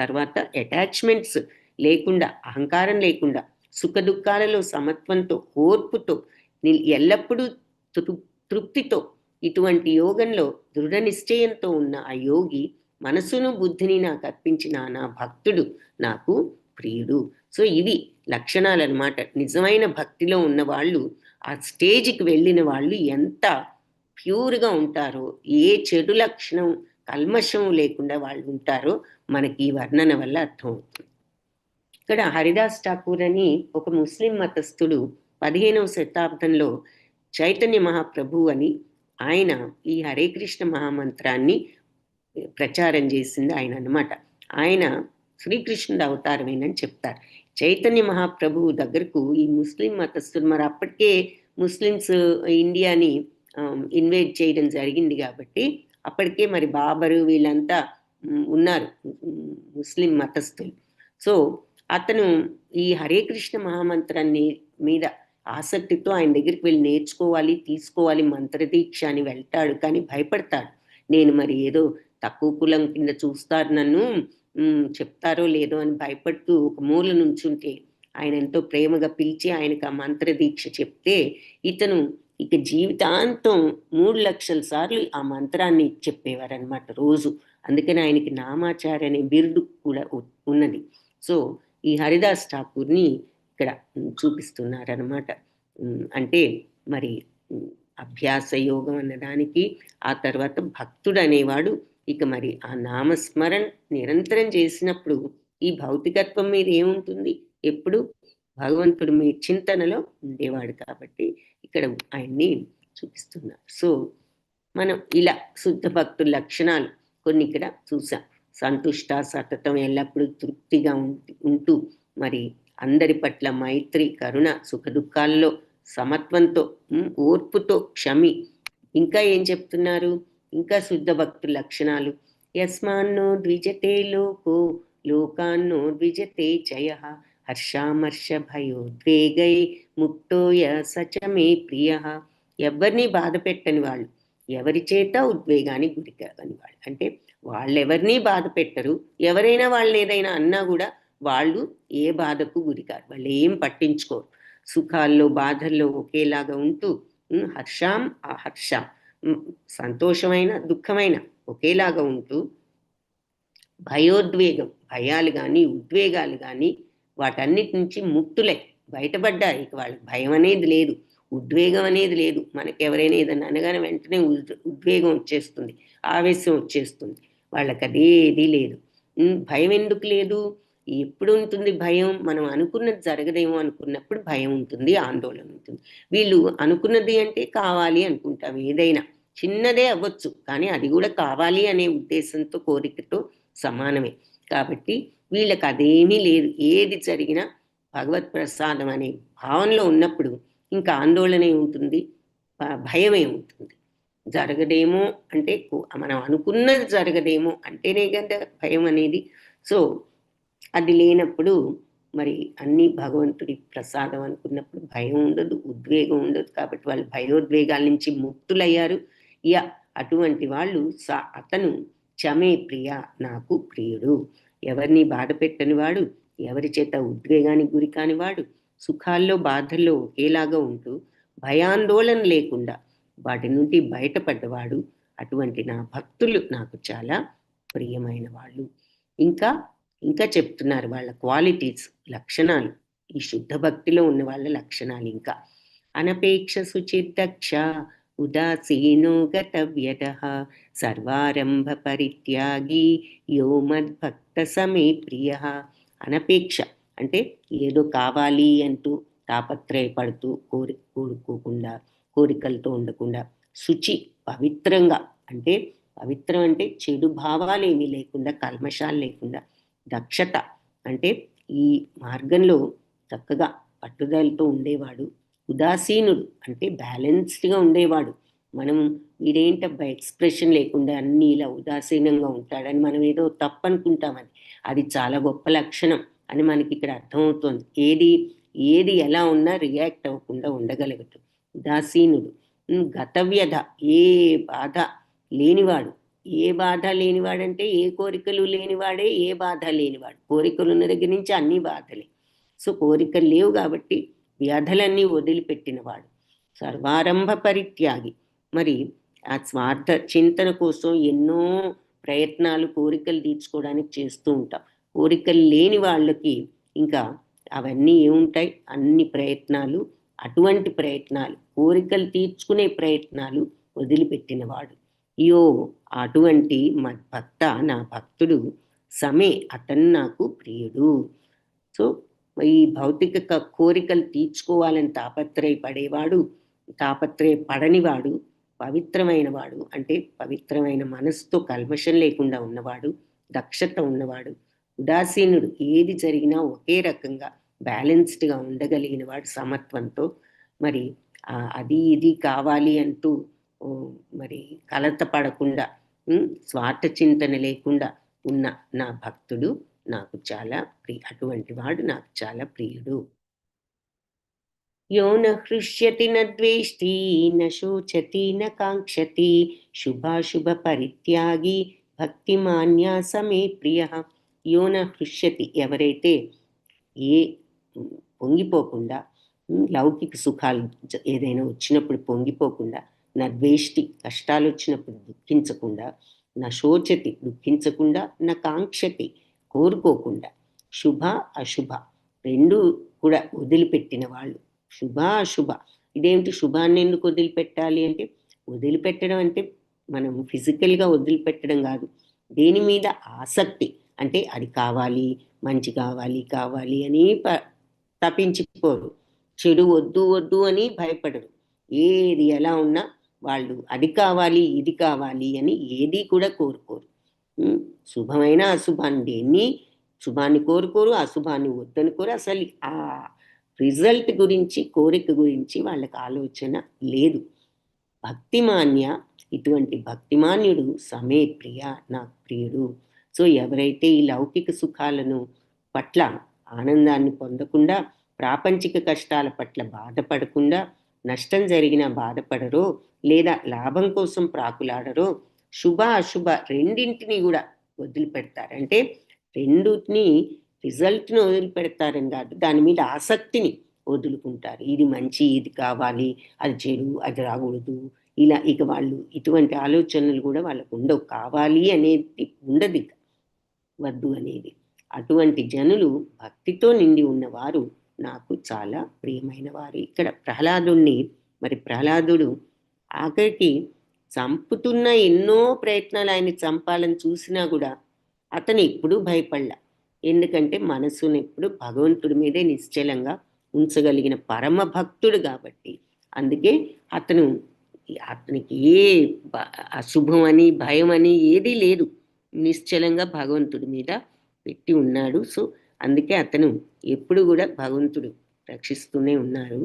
తర్వాత అటాచ్మెంట్స్ లేకుండా, అహంకారం లేకుండా, సుఖ దుఃఖాలలో సమత్వంతో, ఓర్పుతో, ఎల్లప్పుడూ తృప్తితో, ఇటువంటి యోగంలో దృఢ నిశ్చయంతో ఉన్న ఆ యోగి మనసును బుద్ధిని నాకు అర్పించిన నా భక్తుడు నాకు ప్రియుడు. సో ఇవి లక్షణాలు అన్నమాట. నిజమైన భక్తిలో ఉన్న వాళ్ళు, ఆ స్టేజ్కి వెళ్ళిన వాళ్ళు ఎంత ప్యూర్గా ఉంటారో, ఏ చెడు లక్షణం కల్మషం లేకుండా వాళ్ళు ఉంటారో మనకి ఈ వర్ణన వల్ల అర్థమవుతుంది. ఇక్కడ హరిదాస్ ఠాకూర్ అని ఒక ముస్లిం మతస్థుడు 15వ శతాబ్దంలో చైతన్య మహాప్రభు అని ఆయన ఈ హరే కృష్ణ మహామంత్రాన్ని ప్రచారం చేసింది ఆయన అన్నమాట. ఆయన శ్రీకృష్ణుడు అవతారమేనని చెప్తారు. చైతన్య మహాప్రభువు దగ్గరకు ఈ ముస్లిం మతస్థులు, మరి అప్పటికే ముస్లిమ్స్ ఇండియాని ఇన్వైట్ చేయడం జరిగింది కాబట్టి అప్పటికే మరి బాబరు వీళ్ళంతా ఉన్నారు ముస్లిం మతస్థులు. సో అతను ఈ హరే కృష్ణ మహామంత్రాన్ని మీద ఆసక్తితో ఆయన దగ్గరికి వెళ్ళి నేర్చుకోవాలి, తీసుకోవాలి, మంత్రదీక్ష అని వెళ్తాడు. కానీ భయపడతాడు, నేను మరి ఏదో తక్కువ కులం కింద చూస్తారు నన్ను, చెప్తారో లేదో అని భయపడుతూ ఒక మూల నుంచుంటే ఆయన ఎంతో ప్రేమగా పిలిచి ఆయనకు ఆ మంత్రదీక్ష చెప్తే ఇతను ఇక జీవితాంతం 3 లక్షల సార్లు ఆ మంత్రాన్ని చెప్పేవారు అనమాట రోజు. అందుకని ఆయనకి నామాచార్య అనే బిరుదు కూడా ఉన్నది. సో ఈ హరిదాస్ ఠాకూర్ని ఇక్కడ చూపిస్తున్నారనమాట. అంటే మరి అభ్యాస యోగం అన్నదానికి, ఆ తర్వాత భక్తుడు అనేవాడు ఇక మరి ఆ నామస్మరణ నిరంతరం చేసినప్పుడు ఈ భౌతికత్వం మీద ఏముంటుంది, ఎప్పుడు భగవంతుడు మీ చింతనలో ఉండేవాడు. కాబట్టి ఇక్కడ ఆయన్ని చూపిస్తున్నారు. సో మనం ఇలా శుద్ధ భక్తుల లక్షణాలు కొన్ని ఇక్కడ చూసాం. సంతుష్ట సతతం, ఎల్లప్పుడూ తృప్తిగా ఉంటూ, మరి అందరి పట్ల మైత్రి, కరుణ, సుఖ దుఃఖాల్లో సమత్వంతో, ఓర్పుతో, క్షమి. ఇంకా ఏం చెప్తున్నారు, ఇంకా శుద్ధ భక్తుల లక్షణాలు. యస్మాన్నో ద్విజతే లోకో లోకాన్నో ద్విజతే చయ హర్షామర్ష భయోద్వేగై ముక్తోయ సచమే ప్రియ. ఎవరిని బాధ పెట్టని వాళ్ళు, ఎవరి చేత ఉద్వేగానికి గురి కాని వాళ్ళు, అంటే వాళ్ళెవరినీ బాధ పెట్టరు. ఎవరైనా వాళ్ళని ఏదైనా అన్నా కూడా వాళ్ళు ఏ బాధకు గురికారు, వాళ్ళు ఏం పట్టించుకోరు. సుఖాల్లో బాధల్లో ఒకేలాగా ఉంటూ, హర్షాం అహర్షాం, సంతోషమైన దుఃఖమైన ఒకేలాగా ఉంటూ, భయోద్వేగం, భయాలు కానీ ఉద్వేగాలు కానీ వాటన్నిటి నుంచి ముక్తులై బయటపడ్డారు. ఇక వాళ్ళకి భయం అనేది లేదు, ఉద్వేగం అనేది లేదు. మనకి ఎవరైనా ఏదైనా అనగానే వెంటనే ఉద్వేగం వచ్చేస్తుంది, ఆవేశం వచ్చేస్తుంది. వాళ్ళకి అదేది లేదు. భయం ఎందుకు లేదు, ఎప్పుడు ఉంటుంది భయం, మనం అనుకున్నది జరగదేమో అనుకున్నప్పుడు భయం ఉంటుంది, ఆందోళన ఉంటుంది. వీళ్ళు అనుకున్నది అంటే కావాలి అనుకుంటాం, ఏదైనా చిన్నదే అవ్వచ్చు కానీ అది కూడా కావాలి అనే ఉద్దేశంతో, కోరికతో సమానమే. కాబట్టి వీళ్ళకి అదేమీ లేదు, ఏది జరిగినా భగవత్ ప్రసాదం అనే భావనలో ఉన్నప్పుడు ఇంకా ఆందోళన ఏముంటుంది, భయమే ఉంటుంది. జరగదేమో అంటే మనం అనుకున్నది జరగదేమో అంటేనే కదా భయం అనేది. సో అది లేనప్పుడు మరి అన్ని భగవంతుడి ప్రసాదం అనుకున్నప్పుడు భయం ఉండదు, ఉద్వేగం ఉండదు. కాబట్టి వాళ్ళు భయోద్వేగాల నుంచి ముక్తులయ్యారు. అటువంటి వాళ్ళు అతను చమే ప్రియ, నాకు ప్రియుడు. ఎవరిని బాధ పెట్టని వాడు, ఎవరి చేత ఉద్వేగానికి గురి కానివాడు, సుఖాల్లో బాధల్లో ఒకేలాగా ఉంటూ భయాందోళన లేకుండా వాటి నుండి బయటపడ్డవాడు. అటువంటి నా భక్తులు నాకు చాలా ప్రియమైన వాళ్ళు. ఇంకా ఇంకా చెప్తున్నారు వాళ్ళ క్వాలిటీస్, లక్షణాలు, ఈ శుద్ధ భక్తిలో ఉన్న వాళ్ళ లక్షణాలు. ఇంకా అనపేక్ష సుచిర్దక్ష ఉదాసీనో గతవ్యద సర్వారంభ పరిత్యాగి యో మద్భక్త సమే ప్రియ. అనపేక్ష అంటే ఏదో కావాలి అంటూ తాపత్రయపడుతూ కోరుకోకుండా, కోరికలతో ఉండకుండా, శుచి పవిత్రంగా, అంటే పవిత్రం అంటే చెడు భావాలు ఏమీ లేకుండా, కల్మషాలు లేకుండా, దక్షత అంటే ఈ మార్గంలో చక్కగా పట్టుదలతో ఉండేవాడు, ఉదాసీనుడు అంటే బ్యాలెన్స్డ్గా ఉండేవాడు. మనం వీడేంటబ్బా ఎక్స్ప్రెషన్ లేకుండా అన్నీ ఇలా ఉదాసీనంగా ఉంటాడని మనం ఏదో తప్పనుకుంటాం. అది చాలా గొప్ప లక్షణం అని మనకి ఇక్కడ అర్థమవుతుంది. ఏది ఎలా ఉన్నా రియాక్ట్ అవ్వకుండా ఉండగలగటం, ఉదాసీనుడు. గతవ్యధ ఏ బాధ లేనివాడు. ఏ బాధ లేనివాడంటే ఏ కోరికలు లేనివాడే ఏ బాధ లేనివాడు. కోరికలు ఉన్న దగ్గర నుంచి అన్ని బాధలే. సో కోరికలు లేవు కాబట్టి వ్యాధులన్నీ వదిలిపెట్టినవాడు. సర్వారంభ పరిత్యాగి. మరి ఆ స్వార్థ చింతన కోసం ఎన్నో ప్రయత్నాలు కోరికలు తీర్చుకోవడానికి చేస్తూ ఉంటాం. కోరికలు లేని వాళ్ళకి ఇంకా అవన్నీ ఏముంటాయి, అన్ని ప్రయత్నాలు, అటువంటి ప్రయత్నాలు, కోరికలు తీర్చుకునే ప్రయత్నాలు వదిలిపెట్టినవాడు. అటువంటి భక్త, నా భక్తుడు సమే, అతను నాకు ప్రియుడు. సో ఈ భౌతిక కోరికలు తీర్చుకోవాలని తాపత్రయపడేవాడు, తాపత్రయపడనివాడు, పవిత్రమైన వాడు అంటే పవిత్రమైన మనసుతో కల్మషం లేకుండా ఉన్నవాడు, దక్షత ఉన్నవాడు, ఉదాసీనుడు, ఏది జరిగినా ఒకే రకంగా బ్యాలెన్స్డ్గా ఉండగలిగిన వాడు సమత్వంతో. మరి అది ఇది కావాలి అంటూ మరి కలత పడకుండా, స్వార్థ చింతన లేకుండా ఉన్న నా భక్తుడు నాకు చాలా అటువంటి వాడు నాకు చాలా ప్రియుడు. యో న హృష్యతి న ద్వేష్టి న శోచతి న కాంక్షతి శుభాశుభ పరిత్యాగి భక్తిమాన్యా సమే ప్రియ. యో న హృష్యతి, ఎవరైతే పొంగిపోకుండా, లౌకిక సుఖాలు ఏదైనా వచ్చినప్పుడు పొంగిపోకుండా, నా ద్వేష్టి, కష్టాలు వచ్చినప్పుడు దుఃఖించకుండా, నా శోచతి, దుఃఖించకుండా, నా కాంక్షతి, కోరుకోకుండా, శుభ అశుభ రెండు కూడా వదిలిపెట్టిన వాళ్ళు. శుభ అశుభ, ఇదేమిటి శుభాన్ని ఎందుకు వదిలిపెట్టాలి అంటే, వదిలిపెట్టడం అంటే మనం ఫిజికల్గా వదిలిపెట్టడం కాదు, దేని మీద ఆసక్తి అంటే అది కావాలి, మంచి కావాలి అని తప్పించిపోరు, చెడు వద్దు అని భయపడరు. ఏది ఎలా ఉన్నా వాళ్ళు అది కావాలి ఇది కావాలి అని ఏది కూడా కోరుకోరు. శుభమైన అశుభాన్ని, శుభాన్ని కోరుకోరు, అశుభాన్ని వద్దనుకోరు. అసలు ఆ రిజల్ట్ గురించి, కోరిక గురించి వాళ్ళకి ఆలోచన లేదు. భక్తిమాన్య, ఇటువంటి భక్తిమాన్యుడు సమే ప్రియ, నాకు ప్రియుడు. సో ఎవరైతే ఈ లౌకిక సుఖాలను పట్ల ఆనందాన్ని పొందకుండా, ప్రాపంచిక కష్టాల పట్ల బాధపడకుండా, నష్టం జరిగినా బాధపడరో లేదా లాభం కోసం ప్రాకులాడరో, శుభ అశుభ రెండింటినీ కూడా వదిలిపెడతారు. అంటే రెండుని, రిజల్ట్ని వదిలిపెడతారని కాదు, దాని మీద ఆసక్తిని వదులుకుంటారు. ఇది మంచి, ఇది కావాలి, అది చెడు, అది రాకూడదు, ఇలా ఇక వాళ్ళు ఇటువంటి ఆలోచనలు కూడా వాళ్ళకు ఉండవు. కావాలి అనేది ఉండదు, ఇక వద్దు అనేది. అటువంటి జనులు, భక్తితో నిండి ఉన్నవారు నాకు చాలా ప్రియమైన వారు. ఇక్కడ ప్రహ్లాదుణ్ణి, మరి ప్రహ్లాదుడు ఆఖరికి చంపుతున్న ఎన్నో ప్రయత్నాలు ఆయన చంపాలని చూసినా కూడా అతను ఎప్పుడూ భయపడలా. ఎందుకంటే మనసును ఎప్పుడు భగవంతుడి మీదే నిశ్చలంగా ఉంచగలిగిన పరమ భక్తుడు కాబట్టి. అందుకే అతనికి ఏ అశుభం అని భయం అని ఏదీ లేదు, నిశ్చలంగా భగవంతుడి మీద పెట్టి ఉన్నాడు. సో అందుకే అతను ఎప్పుడు కూడా భగవంతుడు రక్షిస్తూనే ఉన్నారు.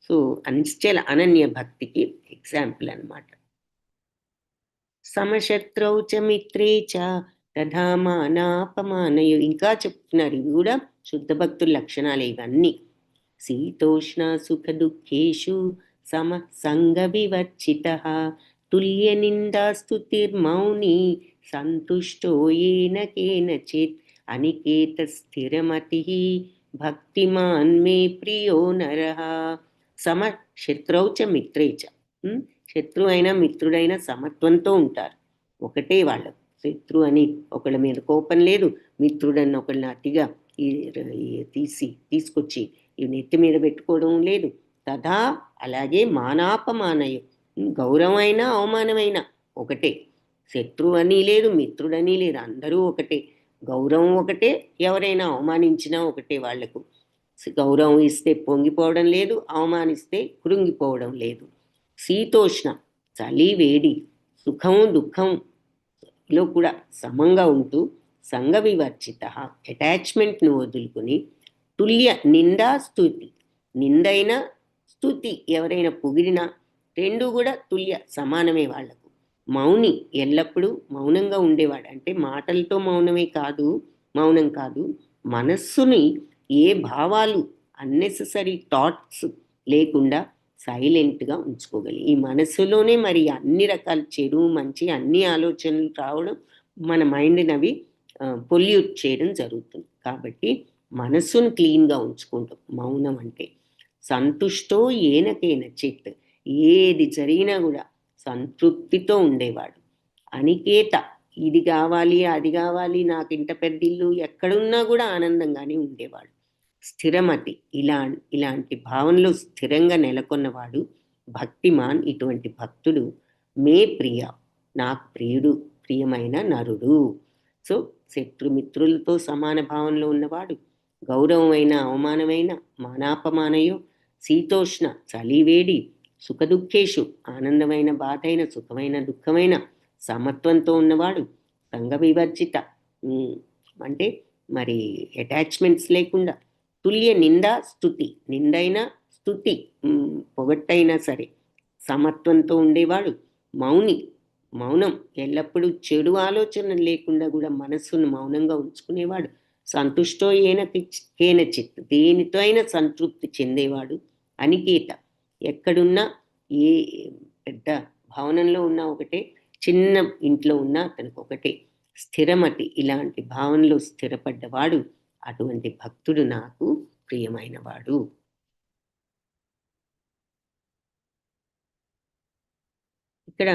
సో అంచెల అనన్య భక్తికి ఎగ్జాంపుల్ అన్నమాట. సమశత్రౌ చ మిత్రే చ తథా మానాపమానయు. ఇంకా చెప్తున్నారు, ఇవి కూడా శుద్ధ భక్తుల లక్షణాలు ఇవన్నీ. శీతోష్ణ సుఖ దుఃఖేషు సమ సంగ వివర్చితః తుల్య నిందా స్తుతిర్మౌని సంతుష్టో ఏన కేనచిత్ అనికేత స్థిరమతి భక్తిమాన్ మే ప్రియో నరః. సమ శత్రౌ చ మిత్రే చ. శత్రువు అయినా మిత్రుడైనా సమత్వంతో ఉంటారు, ఒకటే వాళ్ళు. శత్రు అని ఒకళ్ళ మీద కోపం లేదు, మిత్రుడని ఒకళ్ళని అతిగా తీసుకొచ్చి ఈ నెత్తి మీద పెట్టుకోవడం లేదు. తథా అలాగే మానాపమానయం, గౌరవమైనా అవమానమైనా ఒకటే. శత్రువు అని లేదు, మిత్రుడని లేదు, అందరూ ఒకటే. గౌరవం ఒకటే, ఎవరైనా అవమానించినా ఒకటే వాళ్లకు. గౌరవం ఇస్తే పొంగిపోవడం లేదు, అవమానిస్తే కృంగిపోవడం లేదు. శీతోష్ణ, చలి వేడి, సుఖం దుఃఖంలో కూడా సమంగా ఉంటూ సంగ వివర్జిత, అటాచ్మెంట్ను వదులుకుని తుల్య నిందా స్తుతి, నిందైనా స్తుతి ఎవరైనా పొగిడినా రెండు కూడా తుల్య సమానమే వాళ్లకు. మౌని, ఎల్లప్పుడూ మౌనంగా ఉండేవాడు. అంటే మాటలతో మౌనం కాదు, మనస్సుని ఏ భావాలు అన్నెసెసరీ థాట్స్ లేకుండా సైలెంట్గా ఉంచుకోగలి. ఈ మనస్సులోనే మరి అన్ని రకాల చెడు మంచి అన్ని ఆలోచనలు రావడం, మన మైండ్ని అవి పొల్యూట్ చేయడం జరుగుతుంది. కాబట్టి మనస్సును క్లీన్గా ఉంచుకుంటాం మౌనం అంటే. సంతుష్టో ఏనకేన చిత్, ఏది జరిగినా కూడా సంతృప్తితో ఉండేవాడు. అనికేత, ఇది కావాలి అది కావాలి, నాకు ఇంత పెద్ద ఇల్లు, ఎక్కడున్నా కూడా ఆనందంగానే ఉండేవాడు. స్థిరమతి, ఇలాంటి భావనలో స్థిరంగా నెలకొన్నవాడు. భక్తిమాన్, ఇటువంటి భక్తుడు. మే ప్రియ, నాకు ప్రియమైన నరుడు. సో శత్రుమిత్రులతో సమాన భావనలో ఉన్నవాడు, గౌరవమైన అవమానమైన మానాపమానయో, శీతోష్ణ చలివేడి, సుఖ దుఃఖేషు ఆనందమైన బాధైన సుఖమైన దుఃఖమైన సమత్వంతో ఉన్నవాడు. సంగ వివర్జిత, అంటే మరి అటాచ్మెంట్స్ లేకుండా. తుల్య నిందా స్తుతి, నిందైనా స్తుతి పొగట్టైనా సరే సమత్వంతో ఉండేవాడు. మౌనం, ఎల్లప్పుడూ చెడు ఆలోచన లేకుండా కూడా మనస్సును మౌనంగా ఉంచుకునేవాడు. సంతుష్టో కేనచిత్, దేనితో అయినా సంతృప్తి చెందేవాడు. అనికేత, ఎక్కడున్నా ఏ పెద్ద భవనంలో ఉన్నా ఒకటే, చిన్న ఇంట్లో ఉన్నా అతనికి ఒకటే. స్థిరమతి, ఇలాంటి భావనలో స్థిరపడ్డవాడు. అటువంటి భక్తుడు నాకు ప్రియమైనవాడు. ఇక్కడ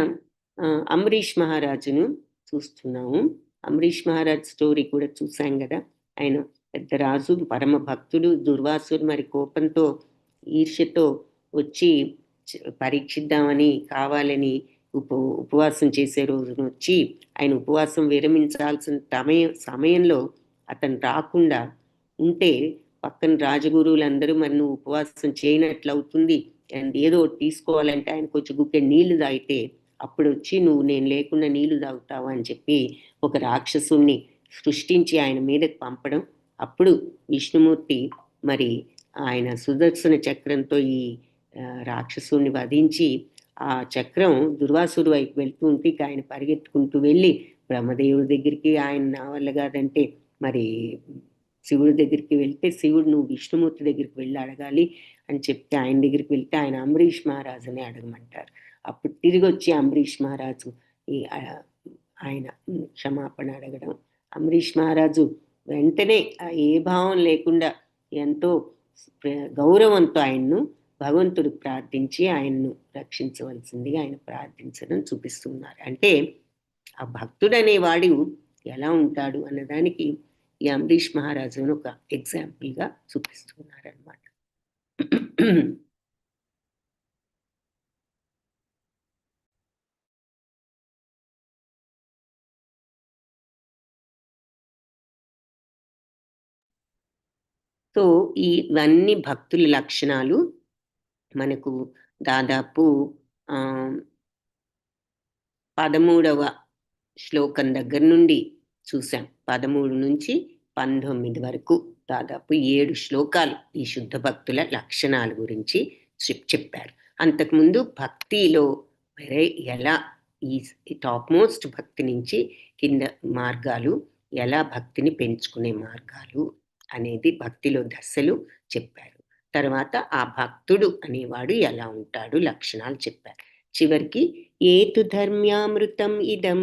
అంబరీష్ మహారాజును చూస్తున్నాము. అంబరీష్ మహారాజ్ స్టోరీ కూడా చూసాం కదా. ఆయన పెద్ద రాజు, పరమ భక్తుడు. దుర్వాసుడు మరి కోపంతో ఈర్ష్యతో వచ్చి పరీక్షిద్దామని కావాలని ఉపవాసం చేసే రోజున వచ్చి ఆయన ఉపవాసం విరమించాల్సిన సమయంలో అతను రాకుండా ఉంటే పక్కన రాజగురువులందరూ మరి నువ్వు ఉపవాసం చేయనట్లు అవుతుంది, ఏదో తీసుకోవాలంటే ఆయన కొంచెం గుక్కెడు నీళ్లు తాగితే అప్పుడు వచ్చి నువ్వు నేను లేకుండా నీళ్లు తాగుతావా అని చెప్పి ఒక రాక్షసుణ్ణి సృష్టించి ఆయన మీదకి పంపడం. అప్పుడు విష్ణుమూర్తి మరి ఆయన సుదర్శన చక్రంతో ఈ రాక్షసుని వధించి ఆ చక్రం దుర్వాసుడు వైపు వెళ్తూ ఉంటే ఆయన పరిగెత్తుకుంటూ వెళ్ళి బ్రహ్మదేవుడి దగ్గరికి, ఆయన నా వల్ల కాదంటే మరి శివుడి దగ్గరికి వెళ్తే, శివుడు నువ్వు విష్ణుమూర్తి దగ్గరికి వెళ్ళి అడగాలి అని చెప్తే ఆయన దగ్గరికి వెళ్తే ఆయన అంబరీష్ మహారాజుని అడగమంటారు. అప్పుడు తిరిగి వచ్చి అంబరీష్ మహారాజు ఆయన క్షమాపణ అడగడం. అంబరీష్ మహారాజు వెంటనే ఏ భావం లేకుండా ఎంతో గౌరవంతో ఆయన్ను భగవంతుడు ప్రార్థించి ఆయన్ను రక్షించవలసిందిగా ఆయన ప్రార్థించడం చూపిస్తున్నారు. అంటే ఆ భక్తుడు అనేవాడు ఎలా ఉంటాడు అన్నదానికి ఈ అంబరీష్ మహారాజును ఒక ఎగ్జాంపుల్గా చూపిస్తున్నారు అన్నమాట. సో ఇవన్నీ భక్తుల లక్షణాలు మనకు దాదాపు 13వ శ్లోకం దగ్గర నుండి చూసాం. 13 నుంచి 19 వరకు దాదాపు 7 శ్లోకాలు ఈ శుద్ధ భక్తుల లక్షణాల గురించి చెప్పారు. అంతకుముందు భక్తిలో ఎలా ఈ టాప్ మోస్ట్ భక్తి నుంచి కింద మార్గాలు, ఎలా భక్తిని పెంచుకునే మార్గాలు అనేది భక్తిలో దశలు చెప్పారు. తర్వాత ఆ భక్తుడు అనేవాడు ఎలా ఉంటాడు, లక్షణాలు చెప్పారు. చివరికి ఏతు ధర్మ్యామృతం ఇదం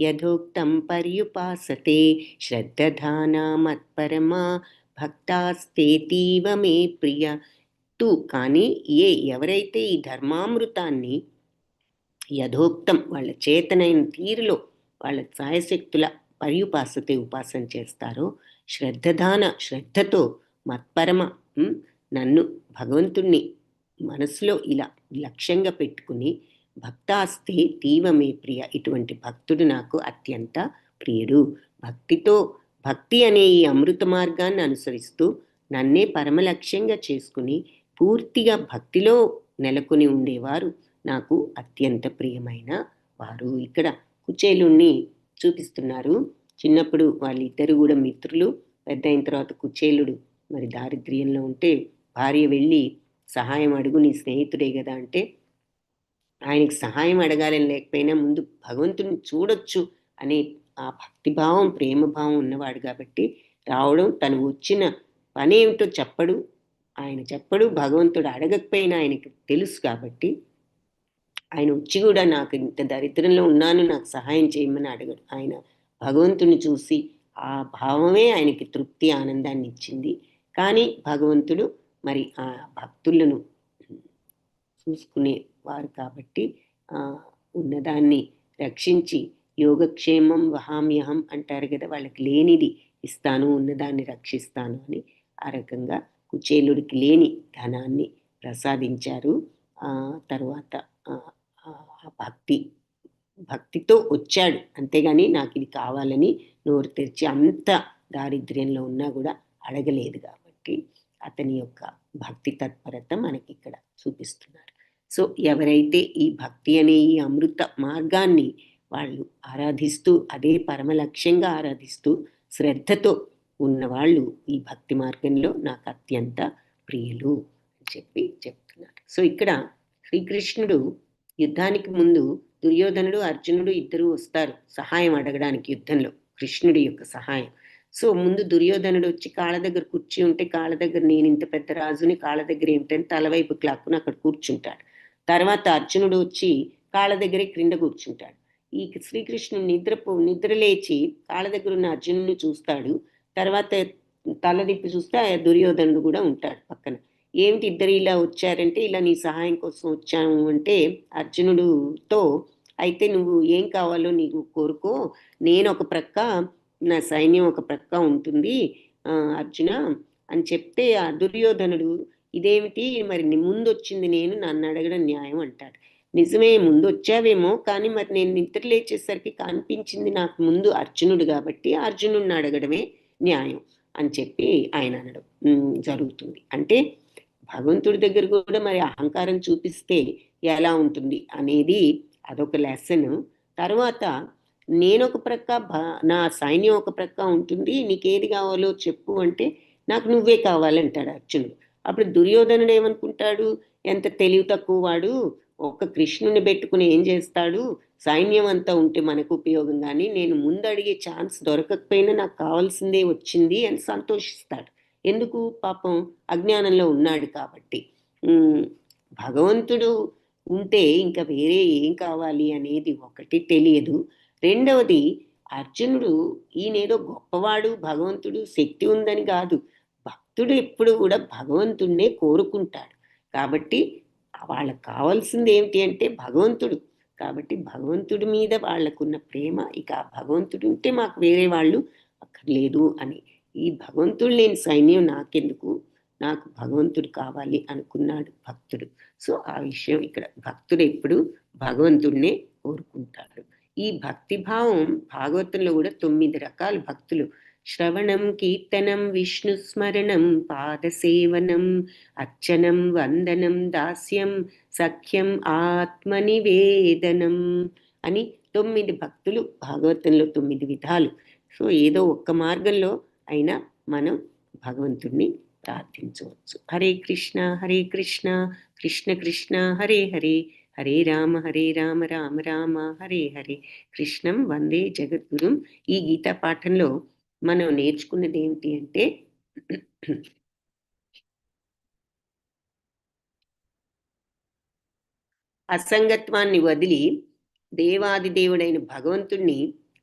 యథోక్తం పర్యుపాసతే శ్రద్ధధానా మత్పరమా భక్తాస్తేతీవ మే ప్రియ తు. కానీ ఎవరైతే ఈ ధర్మామృతాన్ని యథోక్తం వాళ్ళ చేతనైన తీరులో వాళ్ళ సాయశక్తుల పర్యుపాసతే ఉపాసన చేస్తారో శ్రద్ధతో మత్పరమ నన్ను భగవంతుణ్ణి మనసులో ఇలా లక్ష్యంగా పెట్టుకుని భక్తాస్తే తీవమే ప్రియ, ఇటువంటి భక్తుడు నాకు అత్యంత ప్రియుడు. భక్తి అనే ఈ అమృత మార్గాన్ని అనుసరిస్తూ నన్నే పరమ లక్ష్యంగా చేసుకుని పూర్తిగా భక్తిలో నెలకొని ఉండేవారు నాకు అత్యంత ప్రియమైన వారు. ఇక్కడ కుచేలుణ్ణి చూపిస్తున్నారు. చిన్నప్పుడు వాళ్ళిద్దరు కూడా మిత్రులు. పెద్ద అయిన తర్వాత కుచేలుడు మరి దారిద్ర్యంలో ఉంటే భార్య వెళ్ళి సహాయం అడుగు, నీ స్నేహితుడే కదా అంటే ఆయనకి సహాయం అడగాలని లేకపోయినా ముందు భగవంతుని చూడొచ్చు అనే ఆ భక్తిభావం ప్రేమభావం ఉన్నవాడు కాబట్టి రావడం, తను వచ్చిన పని ఏమిటో చెప్పడు. భగవంతుడు అడగకపోయినా ఆయనకి తెలుసు కాబట్టి ఆయన వచ్చి కూడా నాకు ఇంత దరిద్రంలో ఉన్నాను, నాకు సహాయం చేయమని అడగడు. ఆయన భగవంతుని చూసి ఆ భావమే ఆయనకి తృప్తి, ఆనందాన్ని ఇచ్చింది. కానీ భగవంతుడు మరి ఆ భక్తులను చూసుకునేవారు కాబట్టి ఉన్నదాన్ని రక్షించి యోగక్షేమం వహామ్యహం అంటారు కదా, వాళ్ళకి లేనిది ఇస్తాను, ఉన్నదాన్ని రక్షిస్తాను అని ఆ రకంగా కుచేలుడికి లేని ధనాన్ని ప్రసాదించారు. తర్వాత భక్తితో వచ్చాడు, అంతేగాని నాకు ఇది కావాలని నోరు తెరిచి అంత దారిద్ర్యంలో ఉన్నా కూడా అడగలేదు. కాబట్టి అతని యొక్క భక్తి తత్పరత మనకి ఇక్కడ చూపిస్తున్నారు. సో ఎవరైతే ఈ భక్తి అనే ఈ అమృత మార్గాన్ని వాళ్ళు ఆరాధిస్తూ అదే పరమ లక్ష్యంగా ఆరాధిస్తూ శ్రద్ధతో ఉన్నవాళ్ళు ఈ భక్తి మార్గంలో నాకు అత్యంత ప్రియులు అని చెప్తున్నారు. సో ఇక్కడ శ్రీకృష్ణుడు యుద్ధానికి ముందు దుర్యోధనుడు, అర్జునుడు ఇద్దరు వస్తారు సహాయం అడగడానికి యుద్ధంలో, కృష్ణుడి యొక్క సహాయం. సో ముందు దుర్యోధనుడు వచ్చి కాళ్ళ దగ్గర కూర్చి ఉంటే, కాళ్ళ దగ్గర నేను ఇంత పెద్ద రాజుని, కాళ్ళ దగ్గర ఏమిటని తలవైపు క్లాక్కుని అక్కడ కూర్చుంటాడు. తర్వాత అర్జునుడు వచ్చి కాళ్ళ దగ్గరే క్రింద కూర్చుంటాడు. ఈ శ్రీకృష్ణుడు నిద్ర లేచి కాళ్ళ దగ్గర ఉన్న అర్జునుడిని చూస్తాడు. తర్వాత తల తిప్పి చూస్తే దుర్యోధనుడు కూడా ఉంటాడు పక్కన. ఏమిటి ఇద్దరు ఇలా వచ్చారంటే, ఇలా నీ సహాయం కోసం వచ్చాను అంటే అర్జునుడితో, అయితే నువ్వు ఏం కావాలో నీకు కోరుకో, నేను ఒక ప్రక్క, నా సైన్యం ఒక ప్రక్క ఉంటుంది అర్జున అని చెప్తే, ఆ దుర్యోధనుడు ఇదేమిటి మరి ముందు వచ్చింది నేను, నన్ను అడగడం న్యాయం అంటాడు. నిజమే, ముందు వచ్చావేమో, కానీ మరి నేను నిద్ర లేచేసరికి కనిపించింది నాకు ముందు అర్జునుడు కాబట్టి అర్జునుడిని అడగడమే న్యాయం అని చెప్పి ఆయన అనడం జరుగుతుంది. అంటే భగవంతుడి దగ్గర కూడా మరి అహంకారం చూపిస్తే ఎలా ఉంటుంది అనేది అదొక లెసన్. తర్వాత నేను ఒక ప్రక్క, నా సైన్యం ఒక ప్రక్క ఉంటుంది, నీకేది కావాలో చెప్పు అంటే నాకు నువ్వే కావాలంటాడు అర్జునుడు. అప్పుడు దుర్యోధనుడు ఏమనుకుంటాడు, ఎంత తెలివి తక్కువ వాడు, ఒక్క కృష్ణుని పెట్టుకుని ఏం చేస్తాడు, సైన్యం అంతా ఉంటే మనకు ఉపయోగం, కానీ నేను ముందు అడిగే ఛాన్స్ దొరకకపోయినా నాకు కావాల్సిందే వచ్చింది అని సంతోషిస్తాడు. ఎందుకు, పాపం అజ్ఞానంలో ఉన్నాడు కాబట్టి. భగవంతుడు ఉంటే ఇంకా వేరే ఏం కావాలి అనేది ఒకటి తెలియదు. రెండవది, అర్జునుడు ఈయనేదో గొప్పవాడు, భగవంతుడు శక్తి ఉందని కాదు, భక్తుడు ఎప్పుడు కూడా భగవంతుడినే కోరుకుంటాడు. కాబట్టి వాళ్ళకు కావాల్సింది ఏమిటి అంటే భగవంతుడు. కాబట్టి భగవంతుడి మీద వాళ్ళకున్న ప్రేమ, ఇక భగవంతుడు ఉంటే మాకు వేరే వాళ్ళు అక్కర్లేదు అని, ఈ భగవంతుడు లేని సైన్యం నాకెందుకు, నాకు భగవంతుడు కావాలి అనుకున్నాడు భక్తుడు. సో ఆ విషయం ఇక్కడ, భక్తుడు ఎప్పుడు భగవంతుడినే కోరుకుంటాడు. ఈ భక్తిభావం భాగవతంలో కూడా 9 రకాల భక్తులు: శ్రవణం, కీర్తనం, విష్ణు స్మరణం, పాదసేవనం, అర్చనం, వందనం, దాస్యం, సఖ్యం, ఆత్మనివేదనం అని 9 భక్తులు భాగవతంలో 9 విధాలు. సో ఏదో ఒక్క మార్గంలో అయినా మనం భగవంతుడిని ప్రార్థించవచ్చు. హరే కృష్ణ కృష్ణ కృష్ణ హరే హరే, హరే రామ రామ రామ హరే హరే. కృష్ణం వందే జగద్గురుం. ఈ గీతా పాఠంలో మనం నేర్చుకున్నది ఏమిటి అంటే అసంగత్వాన్ని వదిలి దేవాది దేవుడైన భగవంతుణ్ణి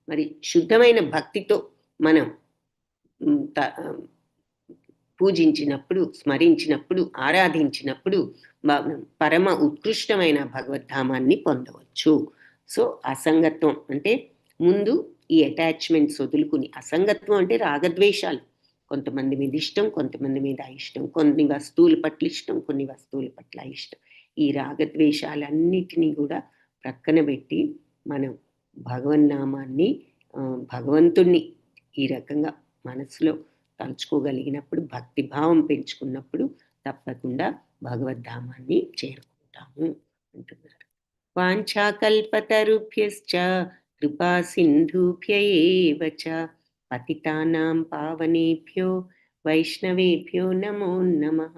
మరి శుద్ధమైన భక్తితో మనం పూజించినప్పుడు, స్మరించినప్పుడు, ఆరాధించినప్పుడు పరమ ఉత్కృష్టమైన భగవద్ధామాన్ని పొందవచ్చు. సో అసంగత్వం అంటే ముందు ఈ అటాచ్మెంట్స్ వదులుకుని, అసంగత్వం అంటే రాగద్వేషాలు, కొంతమంది మీద ఇష్టం, కొంతమంది మీద ఇష్టం, కొన్ని వస్తువుల పట్ల ఇష్టం, కొన్ని వస్తువుల పట్ల ఇష్టం. ఈ రాగద్వేషాలన్నిటినీ కూడా ప్రక్కన పెట్టి మనం భగవన్నామాన్ని, భగవంతుణ్ణి ఈ రకంగా మనసులో తలుచుకోగలిగినప్పుడు, భక్తిభావం పెంచుకున్నప్పుడు తప్పకుండా భగవద్ధామాన్ని చేరుకుంటాము అంటున్నారు. వాంఛాకల్పతరుభ్యశ్చ కృపా సింధుభ్య ఏవ చ పతితానాం పావనేభ్యో వైష్ణవేభ్యో నమో నమః.